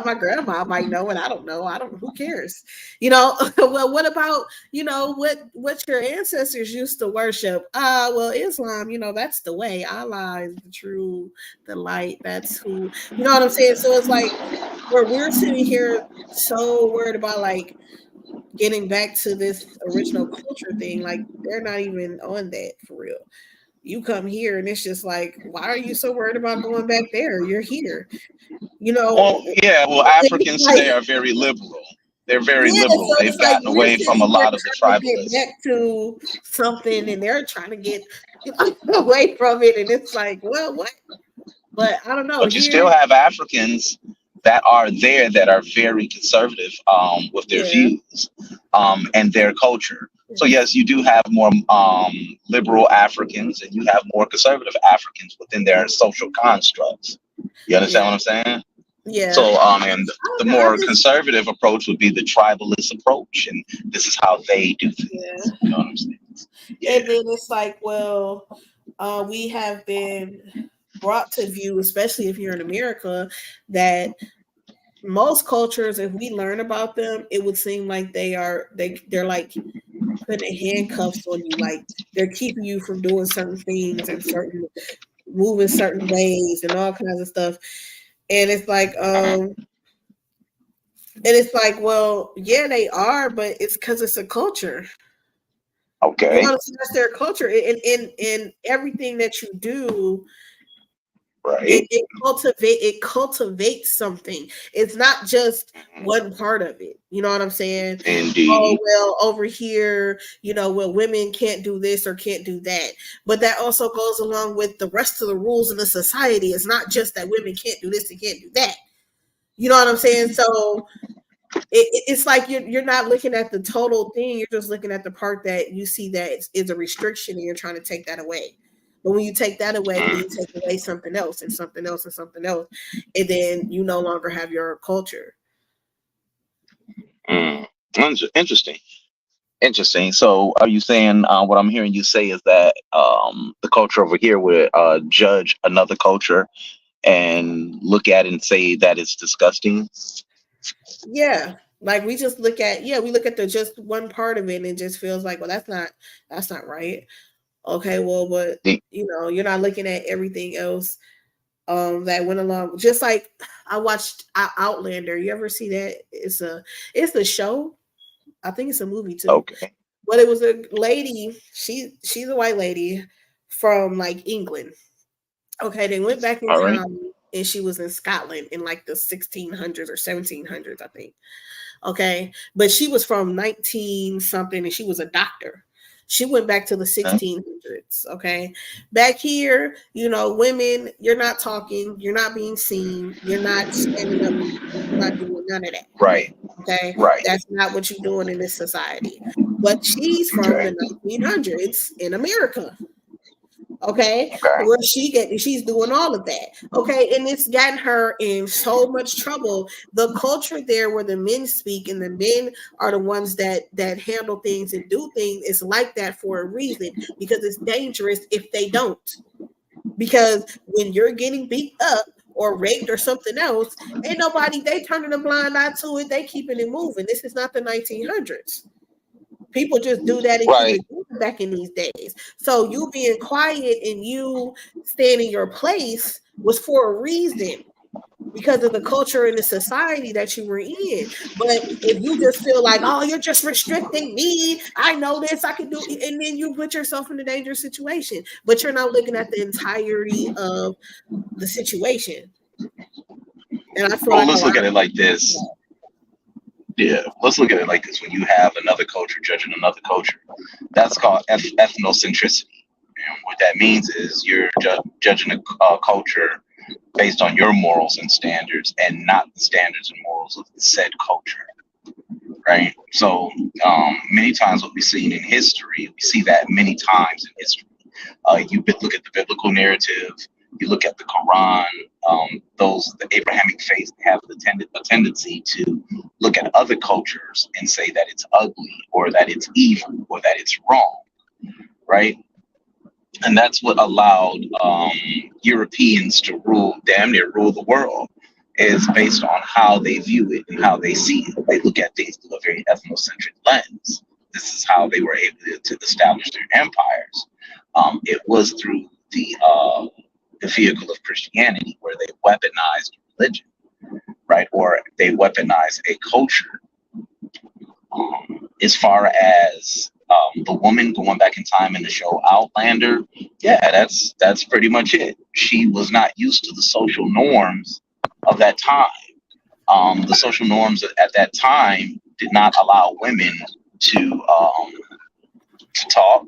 my grandma might know and I don't know. Who cares? Well, what about, what your ancestors used to worship? Well, Islam, that's the way. Allah is the true, the light. That's who, you know what I'm saying? So it's like, where we're sitting here so worried about like getting back to this original culture thing, like they're not even on that for real. You come here and it's just like, why are you so worried about going back there? You're here, Well, yeah. Well, Africans like, today are very liberal. They're very yeah. liberal. So They've it's like gotten we're away from a sitting here lot of the trying to get tribalists. back to something, and they're trying to get away from it, and it's like, well, what? But I don't know. But you Here, still have Africans that are there that are very conservative with their yeah. views and their culture. So yes, you do have more liberal Africans and you have more conservative Africans within their social constructs. You understand Yeah. what I'm saying? Yeah. So and the more conservative approach would be the tribalist approach, and this is how they do things. Yeah. You know what I'm saying? Yeah. And then it's like, well, we have been brought to view, especially if you're in America, that most cultures, if we learn about them, it would seem like they're like putting handcuffs on you, like they're keeping you from doing certain things and moving certain ways and all kinds of stuff. And it's like, well, yeah, they are, but it's because it's a culture. Okay. That's their culture. In everything that you do, right. It cultivates something. It's not just one part of it. You know what I'm saying? Indeed. Oh, well, over here, well, women can't do this or can't do that. But that also goes along with the rest of the rules in the society. It's not just that women can't do this and can't do that. You know what I'm saying? So it's like you're not looking at the total thing. You're just looking at the part that you see that is a restriction and you're trying to take that away. But when you take that away, then you take away something else and something else and something else. And then you no longer have your culture. Interesting. Interesting. So are you saying what I'm hearing you say is that the culture over here would judge another culture and look at it and say that it's disgusting? Yeah. Like we just look at the just one part of it and it just feels like, well, that's not right. Okay, well, but you're not looking at everything else that went along. Just like I watched Outlander. You ever see that? It's a show. I think it's a movie too. Okay. But it was a lady. She's a white lady from like England. Okay, they went back in time and she was in Scotland in like the 1600s or 1700s, I think. Okay, but she was from 19 something and she was a doctor. She went back to the 1600s. Okay, back here, women, you're not talking, you're not being seen, you're not standing up, you're not doing none of that. Right. Okay, right. That's not what you're doing in this society. But she's from the 1900s in America. Okay, where she's doing all of that. Okay, and it's gotten her in so much trouble. The culture there where the men speak and the men are the ones that handle things and do things is like that for a reason, because it's dangerous if they don't. Because when you're getting beat up or raped or something else, ain't nobody, they turning a blind eye to it. They keeping it moving. This is not the 1900s. People just do that and keep Right. it moving back in these days. So you being quiet and you staying in your place was for a reason, because of the culture and the society that you were in. But if you just feel like, oh, you're just restricting me, I know this, I can do it, and then you put yourself in a dangerous situation. But you're not looking at the entirety of the situation. And I feel Well, like let's look at it like this. Yeah, let's look at it like this. When you have another culture judging another culture, that's called ethnocentricity. And what that means is you're judging a culture based on your morals and standards, and not the standards and morals of the said culture, right? So many times what we've seen in history, we see that many times in history. You look at the biblical narrative, you look at the Quran, the Abrahamic faith have a tendency to look at other cultures and say that it's ugly, or that it's evil, or that it's wrong, right? And that's what allowed Europeans to damn near rule the world, is based on how they view it and how they see it. They look at things through a very ethnocentric lens. This is how they were able to establish their empires. It was through the vehicle of Christianity, where they weaponized religion, right? Or they weaponized a culture. As far as the woman going back in time in the show Outlander, yeah, that's pretty much it. She was not used to the social norms of that time. The social norms at that time did not allow women to talk,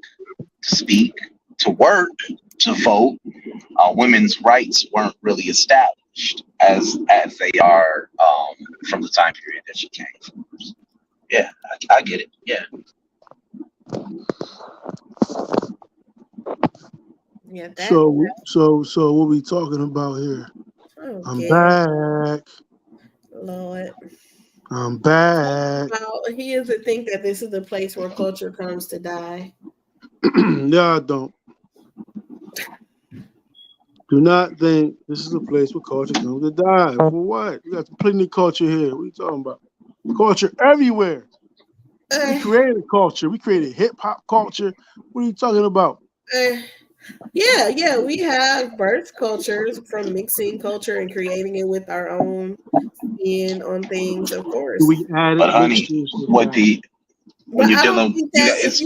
to speak, to work, to vote. Women's rights weren't really established as they are from the time period that she came from. Yeah, I get it. Yeah. Yeah. So what we talking about here? I'm back. Lord. I'm back. Well, he doesn't think that this is the place where culture comes to die. No, I don't. Do not think this is a place where culture comes to die. For what? We got plenty of culture here. What are you talking about? Culture everywhere. We created culture. We created hip hop culture. What are you talking about? Yeah. We have birth cultures from mixing culture and creating it with our own spin on things, of course. We added, but honey, when you're dealing, if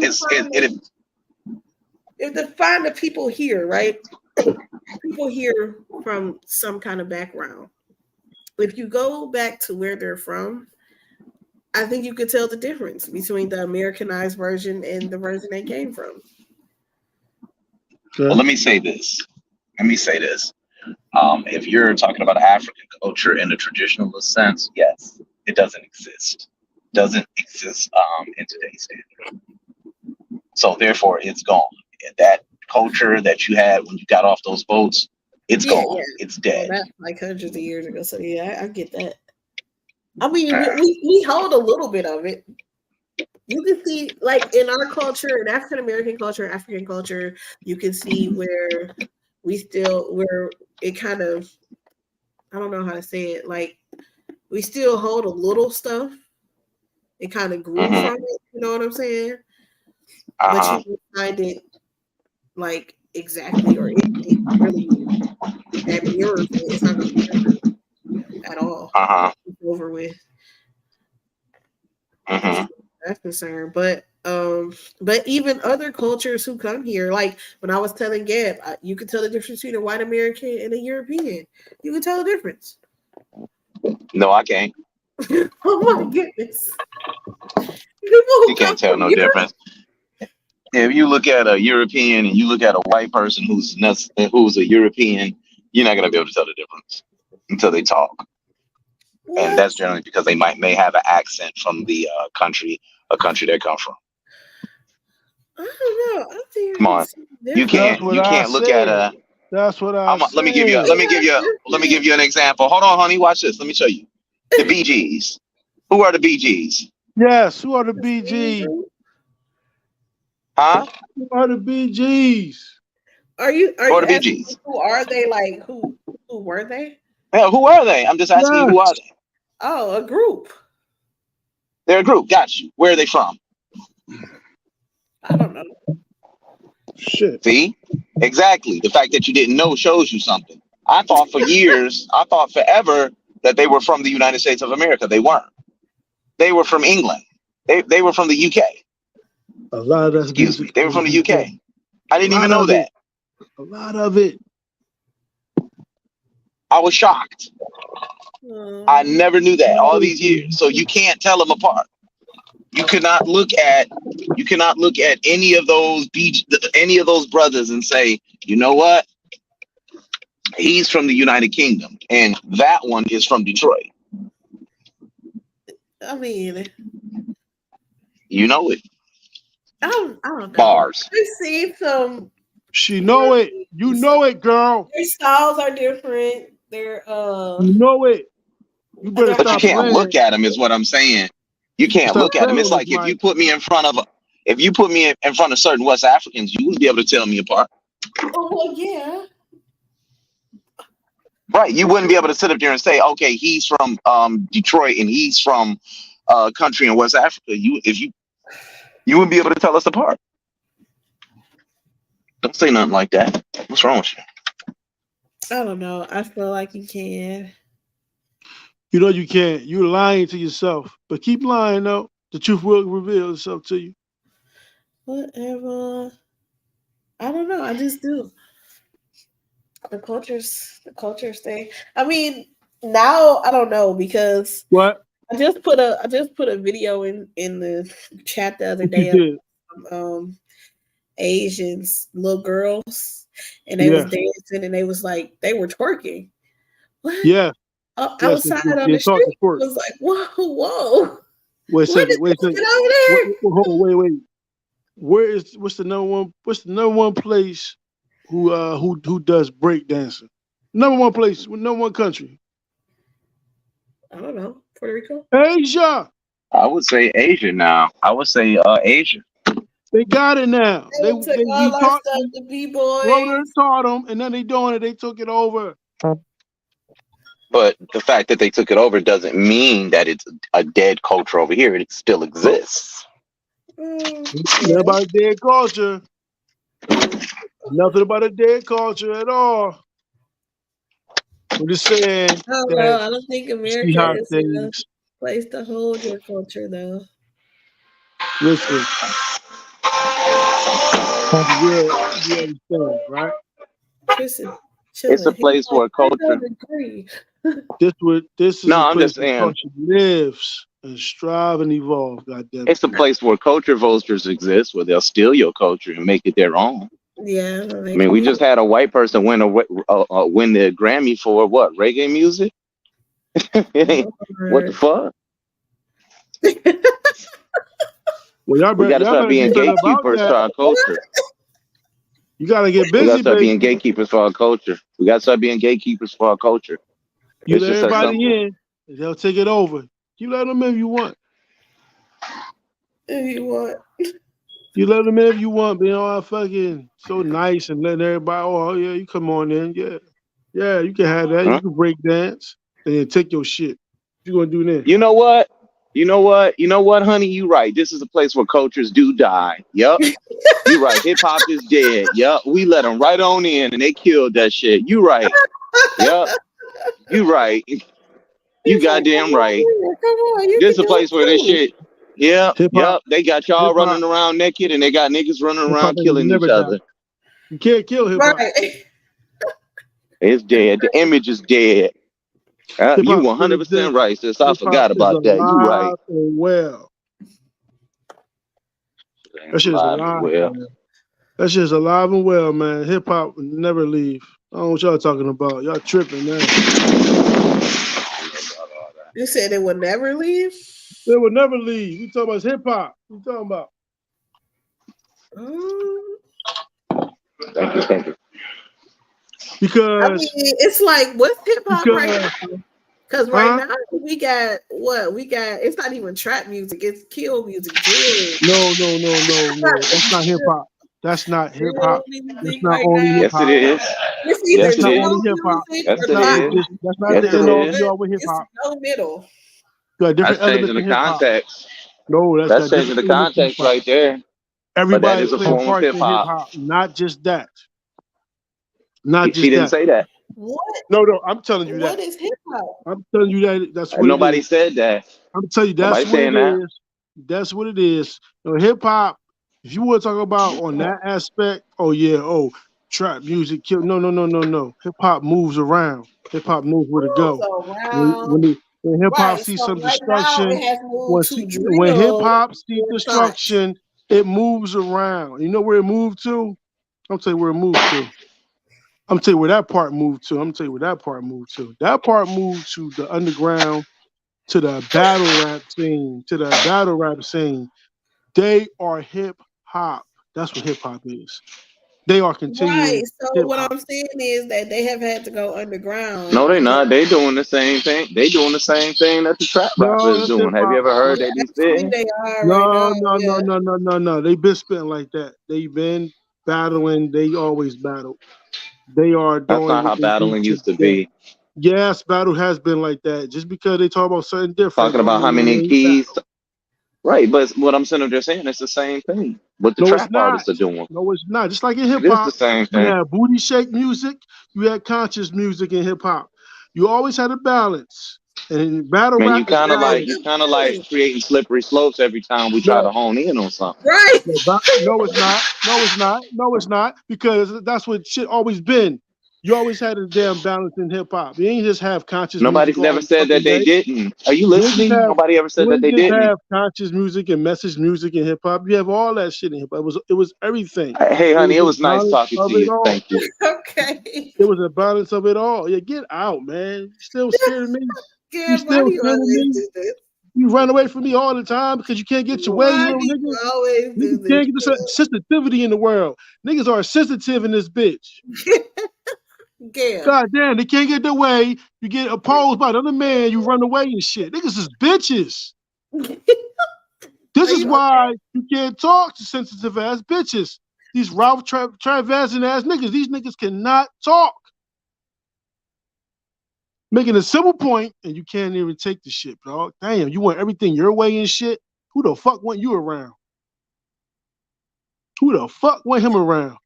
to find the people here, right? People here from some kind of background. If you go back to where they're from, I think you could tell the difference between the Americanized version and the version they came from. Well, let me say this. If you're talking about African culture in a traditionalist sense, yes, it doesn't exist. Doesn't exist in today's standard. So therefore, it's gone. That culture that you had when you got off those boats, it's gone. Yeah. It's dead. Well, that's like hundreds of years ago. So yeah, I get that. I mean, we hold a little bit of it. You can see, like in our culture, in African American culture, African culture, you can see where it kind of, I don't know how to say it, like we still hold a little stuff. It kind of grew from it, you know what I'm saying? But you can find it like exactly, or it really that mirrors it. It's not going to be at all. It's over with. That's concerned, but even other cultures who come here, like when I was telling Gab, you can tell the difference between a white American and a European. You can tell the difference. No, I can't. Oh my goodness! You can't tell no difference. If you look at a European and you look at a white person who's a European, you're not gonna be able to tell the difference until they talk. What? And that's generally because they may have an accent from the country they come from. I don't know. I think come on, you can't look at a. That's what I. Let me give you an example. Hold on, honey. Watch this. Let me show you the Bee Gees. Who are the Bee Gees? Yes, who are the Bee Gees? Huh? Who are the Bee Gees? Are you or the Bee asking Gees? who are they? Like who were they? Yeah, who are they? I'm just asking you, who are they? Oh, a group. They're a group. Got you. Where are they from? I don't know. Shit. See? Exactly. The fact that you didn't know shows you something. I thought forever that they were from the United States of America. They weren't. They were from England. They were from the UK. A lot of that Excuse me. music. They were from the UK. I didn't even know that. A lot of it. I was shocked. I never knew that all these years. So you can't tell them apart. You cannot look at any of those brothers and say, you know what? He's from the United Kingdom, and that one is from Detroit. I mean, you know it. I don't know. Bars. We've seen some. She know it. You know it, girl. Their styles are different. They're You know it. You better But you stop can't playing. look at them, is what I'm saying. You can't look at them. It's like if you put me in front of certain West Africans, you wouldn't be able to tell me apart. Oh well, yeah. Right, you wouldn't be able to sit up there and say, okay, he's from Detroit and he's from a country in West Africa. You wouldn't be able to tell us apart. Don't say nothing like that. What's wrong with you? I don't know. I feel like you can. You know you can't. You're lying to yourself. But keep lying though. The truth will reveal itself to you. Whatever. I don't know. I just do. The cultures thing. I mean, now I don't know because what I just put a video in the chat the other day of Asians, little girls, and they was dancing and they was like they were twerking. What? Yeah. Outside on the street, it was like, whoa. Wait a second. Wait. What's the number one place who does break dancing? Number one place, number one country. I don't know. Puerto Rico? Asia. I would say Asia now. I would say Asia. They got it now. They took all our stuff, the B-boys. Taught them, and then they doing it. They took it over. But the fact that they took it over doesn't mean that it's a dead culture over here. It still exists. Nothing about a dead culture. Nothing about a dead culture at all. I'm just saying. I don't think America is a place to hold your culture, though. Listen. You understand, right? Listen, it's a place where culture. This is I'm just saying. Culture lives and strive and evolve. Goddamn. It's a place where culture vultures exist, where they'll steal your culture and make it their own. Yeah, I mean, we just had a white person win the Grammy for what? Reggae music? What the fuck? Well, we gotta start being gatekeepers for our culture. You gotta get busy. We gotta start being gatekeepers for our culture. We gotta start being gatekeepers for our culture. You let everybody in, and they'll take it over. You let them in if you want. You let them in if you want, being all fucking so nice and letting everybody, oh yeah, you come on in, yeah, you can have that. You can break dance and then take your shit. What you gonna do then? You know what, honey? You right. This is a place where cultures do die. Yup. You right. Hip hop is dead. Yup. We let them right on in and they killed that shit. You right. Yup. You right. You goddamn right. This is a place where this shit. Yep. They got y'all running around naked and they got niggas running around killing each other. You can't kill hip hop. It's dead. The image is dead. You 100% right, sis. I forgot about that. You right. Well. That shit's alive. Well. That shit's alive and well, man. Hip hop will never leave. I don't know what y'all talking about. Y'all tripping, man. You said it would never leave? It would never leave. You talking about hip hop. What you talking about? Thank you. Because I mean, it's like, what's hip hop right now? Because right now we got what? We got, it's not even trap music, it's kill music. No. That's not hip hop. That's not hip Drill hop. That's music not right only now. hip Yes, it hop. is. It's Yes, either That's it not is. drill only hip hop. music Yes, or it is. cotton. That's not Yes, the it end all is. be all with hip It's hop. no middle. Got different That's elements changing the in hip hop. context. No, that's That's got changing different the elements in hip context hop. right there. But that Everybody is a playing form of parts hip in hip hop. hop, not just that. Not She just didn't that. say that. What? No, I'm telling you What that. is hip hop? I'm telling you that that's what it Nobody is. said that. I'm telling you that's Nobody what saying it that. is. That's what it is. Hip hop. If you want to talk about on that aspect, oh yeah, trap music kill. No. Hip hop moves around. Hip hop knows where to go. Moves When around. when, when hip hop Right. sees So some right now destruction, it has moved to when hip drill hop sees or not. destruction, it moves around. You know where it moved to? I'll tell you where it moved to. I'm gonna tell you where that part moved to. I'm gonna tell you where that part moved to. That part moved to the underground, to the battle rap scene, They are hip hop. That's what hip hop is. They are Right. continuing So hip what hop. I'm saying is that they have had to go underground No, they because not. They doing the same thing. They doing the same thing that the trap rapper No, is that's hip doing. Have you hop. ever heard That's, they be actually spitting? they are right now. Yeah. no. They've been spitting like that. They've been battling. They always battle. They are That's doing not what how they do battling used to today. be. Yes, battle has been like that. Just because they talk about something different, Talking don't about how mean it many ain't battle. keys. Right, but what I'm saying, they're saying it's the same thing. What the No, it's trap not. artists are doing. No, it's not. Just like in hip It is the hop, same you thing. had booty shake music, you had conscious music in hip hop. You always had a balance. And in battle Man, rap is Right. you You everything. kind of like do. creating slippery slopes every time we try No, to hone in on something. Right. no, it's not. No, it's not. No, it's not. Because that's what shit always been. You always had a damn balance in hip hop. You ain't just have conscious music Nobody's all never the said that fucking they day. didn't. Are you You ain't just listening? have Nobody ever said you that ain't they just didn't. have conscious music and message music in hip hop. You have all that shit in hip hop. It was everything. Hey, It honey, was it a was nice balance talking to of it you. all. Thank you. Okay. It was a balance of it all. Yeah, get out, man. You still scared of me? You Gab, why still do you scared of always me? do this? You run away from me all the time because you can't get your way, you Why little do nigga. you always do Niggas this? can't get the sensitivity in the world. Niggas are sensitive in this bitch. Gab. God damn, they can't get their way. You get opposed by another man, you run away and shit. Niggas is bitches. This Are is you okay? why you can't talk to sensitive ass bitches. These Ralph Travazin ass niggas. These niggas cannot talk. Making a simple point and you can't even take the shit, dog. Damn, you want everything your way and shit? Who the fuck want you around? Who the fuck want him around?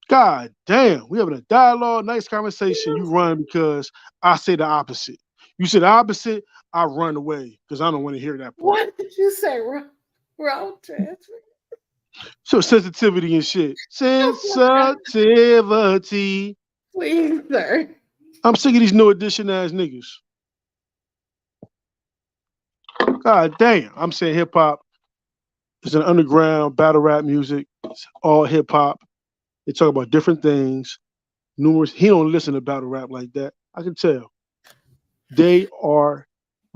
God damn, we having a dialogue, nice conversation. You run because I say the opposite. You say the opposite, I run away because I don't want to hear that part. What did you say? Wrong transfer? So sensitivity and shit. Sensitivity. Please, sir. I'm sick of these new edition ass niggas. God damn. I'm saying hip hop is an underground battle rap music. It's all hip hop. They talk about different things. Numerous. He don't listen to battle rap like that. I can tell. We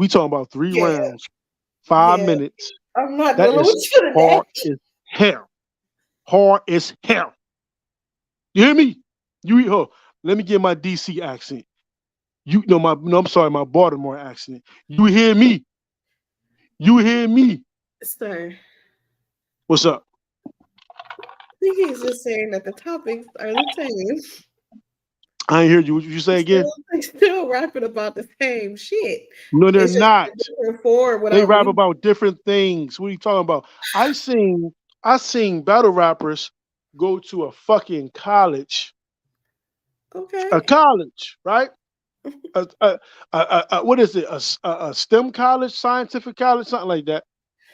talking about 3 Yeah. rounds, 5 Yeah. minutes. I'm not That dealing is with you today. hard as hell. Hard as hell. You hear me? Let me get my DC accent. My Baltimore accent. You hear me? You hear me? Sir. What's up? I think he's just saying that the topics are the same. I ain't hear you. What you say again? They still rapping about the same shit. No, they're It's just not. a different form They without rap music. about different things. What are you talking about? I seen battle rappers go to a fucking college. Okay. A college, right? What is it? A STEM college, scientific college, something like that.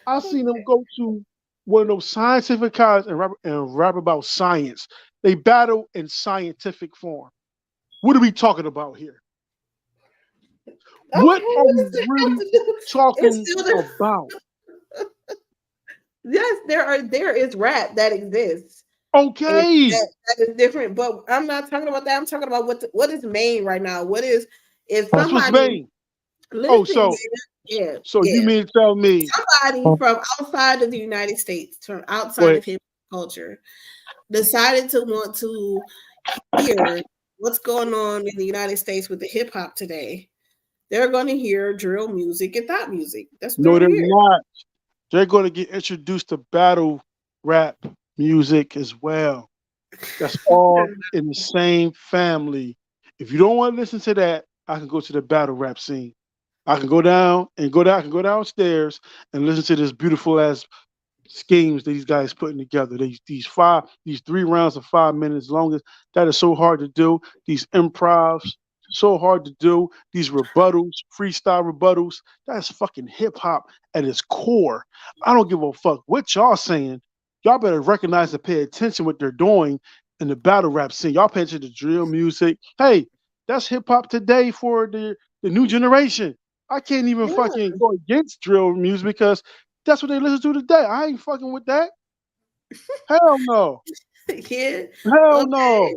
I seen them go to one of those scientific colleges and rap about science. They battle in scientific form. What are we talking about here? Okay, What are what we does that have really to do? It's talking still there. about? Yes, there is rap that exists. And Okay, that is different, but I'm not talking about that. I'm talking about what is made right now. What is if that's what's somebody main. Oh, listen, yeah, so you yeah. mean to tell me? Somebody from outside of the United States, from outside Wait, of hip culture, decided to want to hear what's going on in the United States with the hip hop today. They're going to hear drill music and thought music. That's what they're no, going they're to hear. not. They're going to get introduced to battle rap music as well. That's all in the same family. If you don't want to listen to that, I can go to the battle rap scene. I can go down and go down. I can go downstairs and listen to this beautiful ass schemes that these guys putting together. These 3 rounds of 5 minutes longest. That is so hard to do. These improvs, so hard to do. These rebuttals, freestyle rebuttals. That's fucking hip hop at its core. I don't give a fuck what y'all saying. Y'all better recognize and pay attention what they're doing in the battle rap scene. Y'all pay attention to drill music. Hey, that's hip hop today for the new generation. I can't even Yeah. fucking go against drill music because that's what they listen to today. I ain't fucking with that. Hell no. Yeah. Hell Okay. no.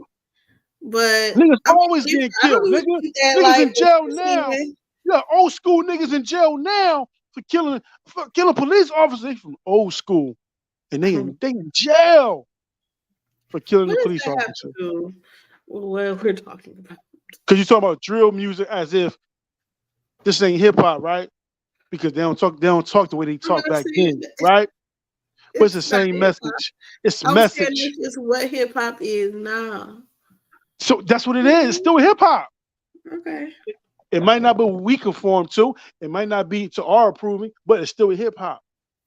But Niggas I always mean, getting I don't killed. even Nigga, think that niggas like in jail it's now. even. Yeah, old school niggas in jail now for killing police officers. They from old school. And they in jail for killing What the does police that have officer. to do with what we're talking about? Because you talking about drill music as if this ain't hip hop, right? Because they don't talk the way they I'm not talk back saying then, right? But it's the it's not same hip hop. message. It's I'm saying message. this is what hip hop is now. So that's what it is. It's still hip hop. Okay. It might not be what we conform to. It might not be to our approving, but it's still hip hop.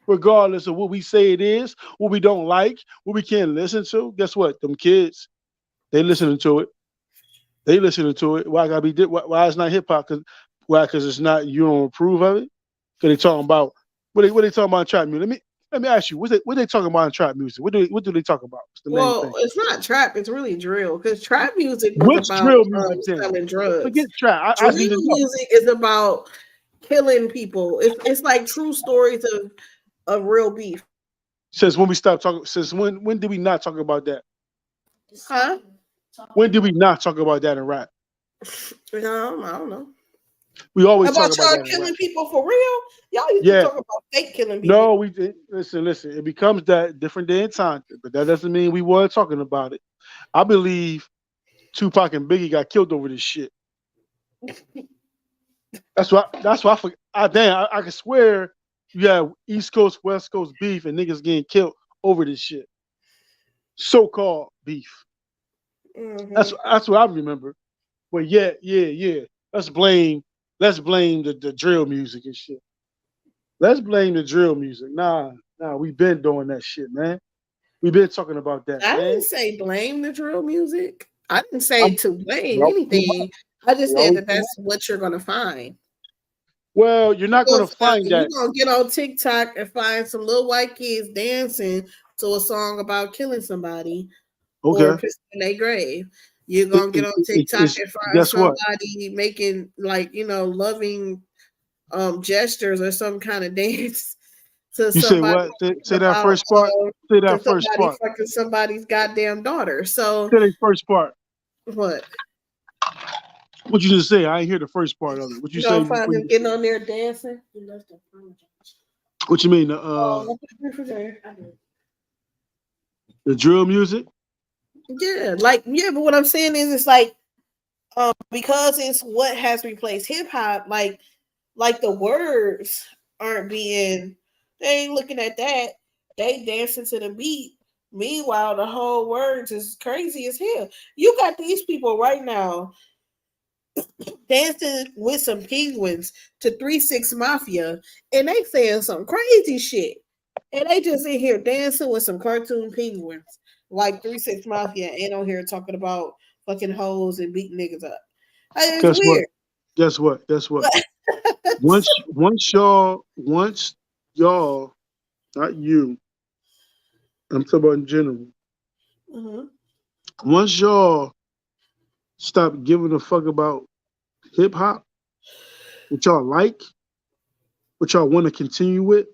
Regardless of what we say it is, what we don't like, what we can't listen to. Guess what? Them kids, they listening to it. They listening to it. Why I gotta be? Why it's not hip hop? Why? Because it's not. You don't approve of it. Because they talking about what they talking about in trap music. Let me ask you. What they talking about in trap music? What do they talk about? What's the main Well, thing? it's not trap, it's really drill. Because trap music was What's about drill music then? selling drugs. Forget trap. I Drill just need to know. music is about killing people. It's like true stories of real beef. Since when we stopped talking? Since when did we not talk about that? Huh? When did we not talk about that in rap? No, I don't know. We always talk About about y'all that in killing rap. people for real? Y'all used to Yeah. talk about fake killing people. No, we did. Listen. It becomes that different day and time, but that doesn't mean we weren't talking about it. I believe Tupac and Biggie got killed over this shit. That's why. I can swear you have East Coast, West Coast beef, and niggas getting killed over this shit. So-called beef. Mm-hmm. That's what I remember. But yeah. Let's blame the drill music and shit. Let's blame the drill music. Nah, we've been doing that shit, man. We've been talking about that, I man. didn't say blame the drill music. I didn't say I'm, to blame well, anything. I just said that that's what you're gonna find. well, you're not gonna find You're that. gonna get on TikTok and find some little white kids dancing to a song about killing somebody or Okay. pissing in their grave. You're gonna get on TikTok and find guess what? somebody making like loving gestures or some kind of dance to You say somebody what? Say that about first part. Say to that first somebody part. fucking somebody's goddamn daughter. So Say that first part. what? What you just say? I ain't hear the first part of it. What you You say? gonna find him getting on there dancing? What you mean? The drill music? Yeah, but what I'm saying is it's like because it's what has replaced hip hop, like the words aren't being they ain't looking at that. They dancing to the beat. Meanwhile, the whole words is crazy as hell. You got these people right now dancing with some penguins to 3-6 Mafia, and they saying some crazy shit. And they just in here dancing with some cartoon penguins. Like 3-6 Mafia ain't on here talking about fucking hoes and beating niggas up. Like, it's Guess what? weird. Guess what? Once y'all, not you, I'm talking about in general. Once y'all stop giving a fuck about hip hop, what y'all like, what y'all want to continue with,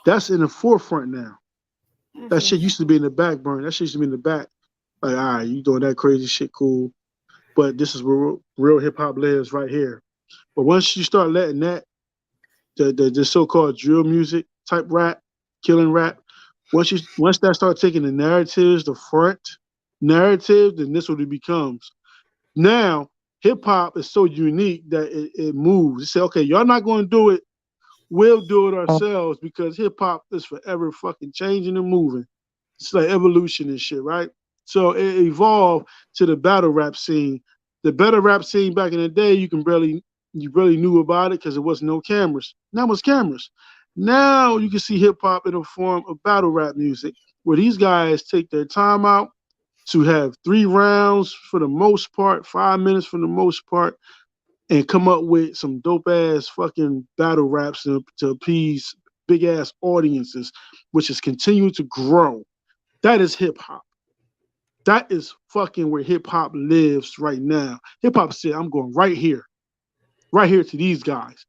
that's in the forefront now. That shit used to be in the back burner. That shit used to be in the back. Like, all right, you doing that crazy shit, cool. But this is where real hip hop lives right here. But once you start letting that, the so-called drill music type rap, killing rap, once that start taking the narratives, the front narrative, then this is what it becomes. Now, hip hop is so unique that it moves. You say, okay, y'all not going to do it. We'll do it ourselves because hip hop is forever fucking changing and moving. It's like evolution and shit, right? So it evolved to the battle rap scene. The battle rap scene back in the day, you barely knew about it because there was no cameras. Now it's cameras. Now you can see hip hop in the form of battle rap music, where these guys take their time out to have 3 rounds for the most part, 5 minutes for the most part, and come up with some dope ass fucking battle raps to appease big ass audiences, which is continuing to grow. That is hip hop. That is fucking where hip hop lives right now. Hip hop said, I'm going right here to these guys.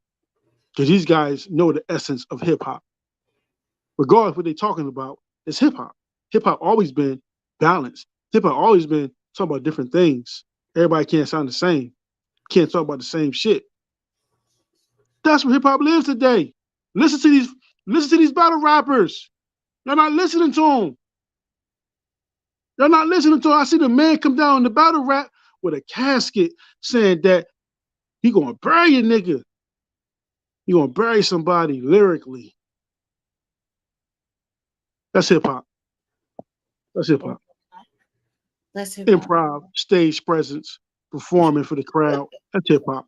Because these guys know the essence of hip hop. Regardless of what they're talking about, it's hip hop. Hip hop always been balanced. Hip hop always been talking about different things. Everybody can't sound the same. Can't talk about the same shit. That's where hip hop lives today. Listen to these battle rappers. You're not listening to them. You're not listening to them. I see the man come down in the battle rap with a casket saying that he gonna bury a nigga. He gonna bury somebody lyrically. That's hip hop. That's hip hop. That's hip hop. Improv, stage presence, performing for the crowd. That's hip hop.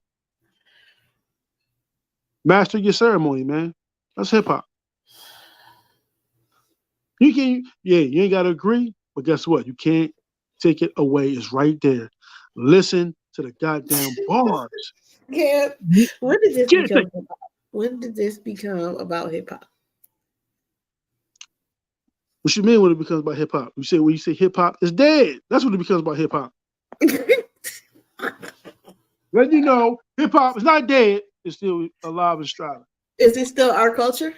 Master your ceremony, man. That's hip hop. You ain't gotta agree, but guess what? You can't take it away. It's right there. Listen to the goddamn bars. Yeah. When did this become about hip hop? What you mean when it becomes about hip hop? When you say hip hop, it's dead. That's when it becomes about hip hop. Let you know, hip hop is not dead. It's still alive and striving. Is it still our culture?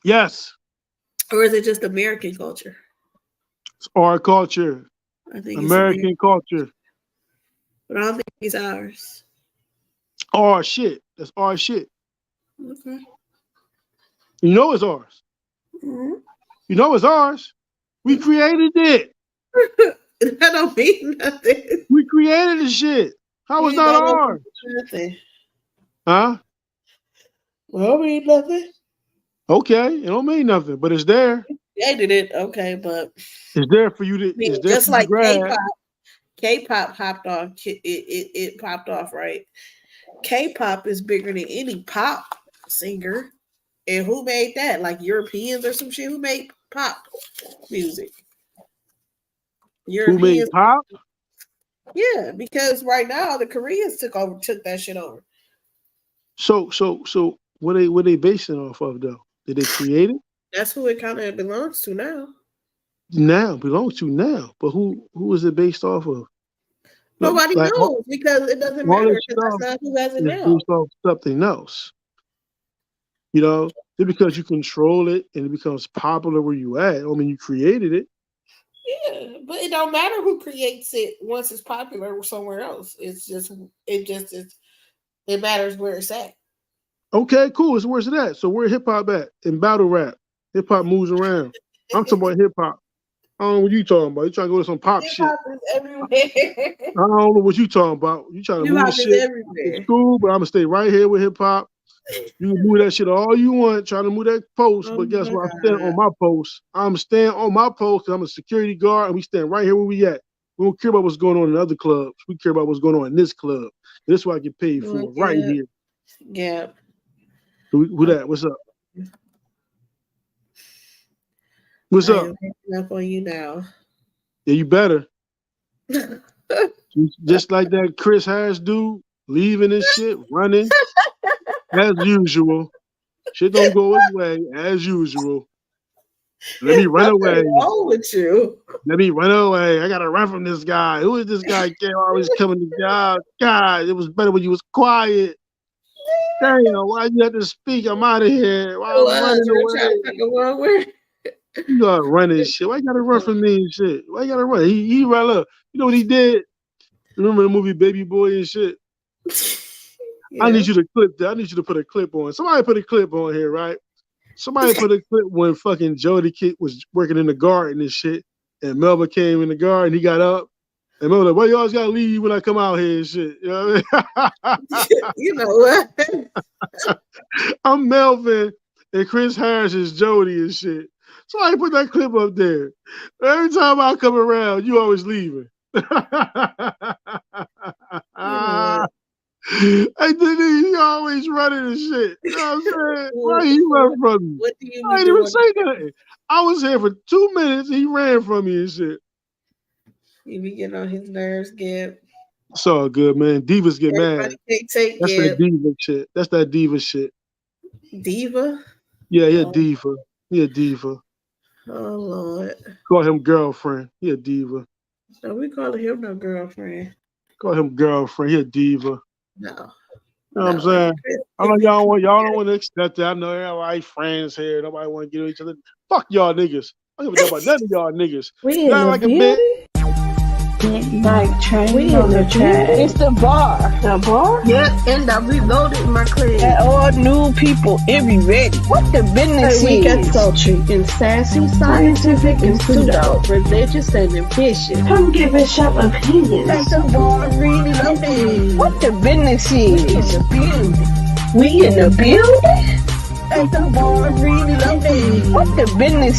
Yes. Or is it just American culture? It's our culture. I think American culture. But I don't think it's ours. Our shit. That's our shit. Okay. You know it's ours. Mm-hmm. You know it's ours. We created it. That don't mean nothing. We created the shit. How is not ours? Nothing. Huh? Well, don't mean nothing. Okay, it don't mean nothing, but it's there. Created it, okay, but it's there for you to. It's there just like K-pop. K-pop popped off. It popped off, right? K-pop is bigger than any pop singer. And who made that? Like Europeans or some shit? Who made pop music? Europeans. Who made pop? Yeah, because right now the Koreans took that shit over. So what they basing off of though? Did they create it? That's who it kind of belongs to now. But who is it based off of? Nobody knows because it doesn't matter because that's not who has it now. Based off something else. You know, just because you control it and it becomes popular where you at. I mean, you created it. Yeah, but it don't matter who creates it once it's popular somewhere else. It matters where it's at. Okay, cool. So where's it at? So where hip hop at? In battle rap. Hip hop moves around. I'm talking about hip hop. I don't know what you talking about. You trying to go to some pop shit. Hip hop is everywhere. I don't know what you talking about. You trying to move shit. It's cool, but I'm gonna stay right here with hip hop. You can move that shit all you want, trying to move that post, but guess what? I'm standing on my post. I'm staying on my post because I'm a security guard and we stand right here where we at. We don't care about what's going on in other clubs. We care about what's going on in this club. This is what I get paid for right here. Yeah. Who that? What's up? What's up? Up on you now. Yeah, you better. Just like that Chris Harris dude, leaving his shit, running. As usual. Shit don't go his way, as usual. Let me run away. What's wrong with you? Let me run away. I gotta run from this guy. Who is this guy? Can't always coming to God. God, it was better when you was quiet. Damn, why you have to speak? I'm out of here. Why I'm running away? You gotta run and shit. Why you gotta run from me and shit? Why you gotta run? He ran up. You know what he did? Remember the movie Baby Boy and shit? Yeah. I need you to clip that. I need you to put a clip on. Somebody put a clip on here, right? Somebody put a clip when fucking Jody Kid was working in the garden and shit, and Melba came in the garden. He got up, and Melba like, "Why you always gotta leave when I come out here and shit?" You know what I mean? You know what? I'm Melvin, and Chris Harris is Jody and shit. Somebody put that clip up there. Every time I come around, you always leaving. And then he always running and shit. You know what I'm saying? Why he run from me? What do you I be didn't even doing? say nothing. I was here for 2 minutes. He ran from me and shit. You be getting on his nerves, Gib. It's all good, man. Divas get Everybody mad. can't take That's Gib. that diva shit. That's that diva shit. Diva? Yeah, he a diva. He a diva. Oh, Lord. Call him girlfriend. He a diva. So we calling him no girlfriend. Call him girlfriend. He a diva. No. You know what I'm saying? I know y'all don't want to accept that. I know everybody friends here. Nobody want to get each other. Fuck y'all niggas. I don't give a damn about none of y'all niggas. We Y'all in the like a bitch. Like train. We in the train. It's the bar. The bar? Yep. And I reloaded my clip. And all new people, it be ready. What the business We got is? sultry and sassy, scientific and pseudo, religious and ambitious. Come give us your opinions. Like the bar really loaded. What the business is? We in the building. We in the building? Like the bar really loaded. What the business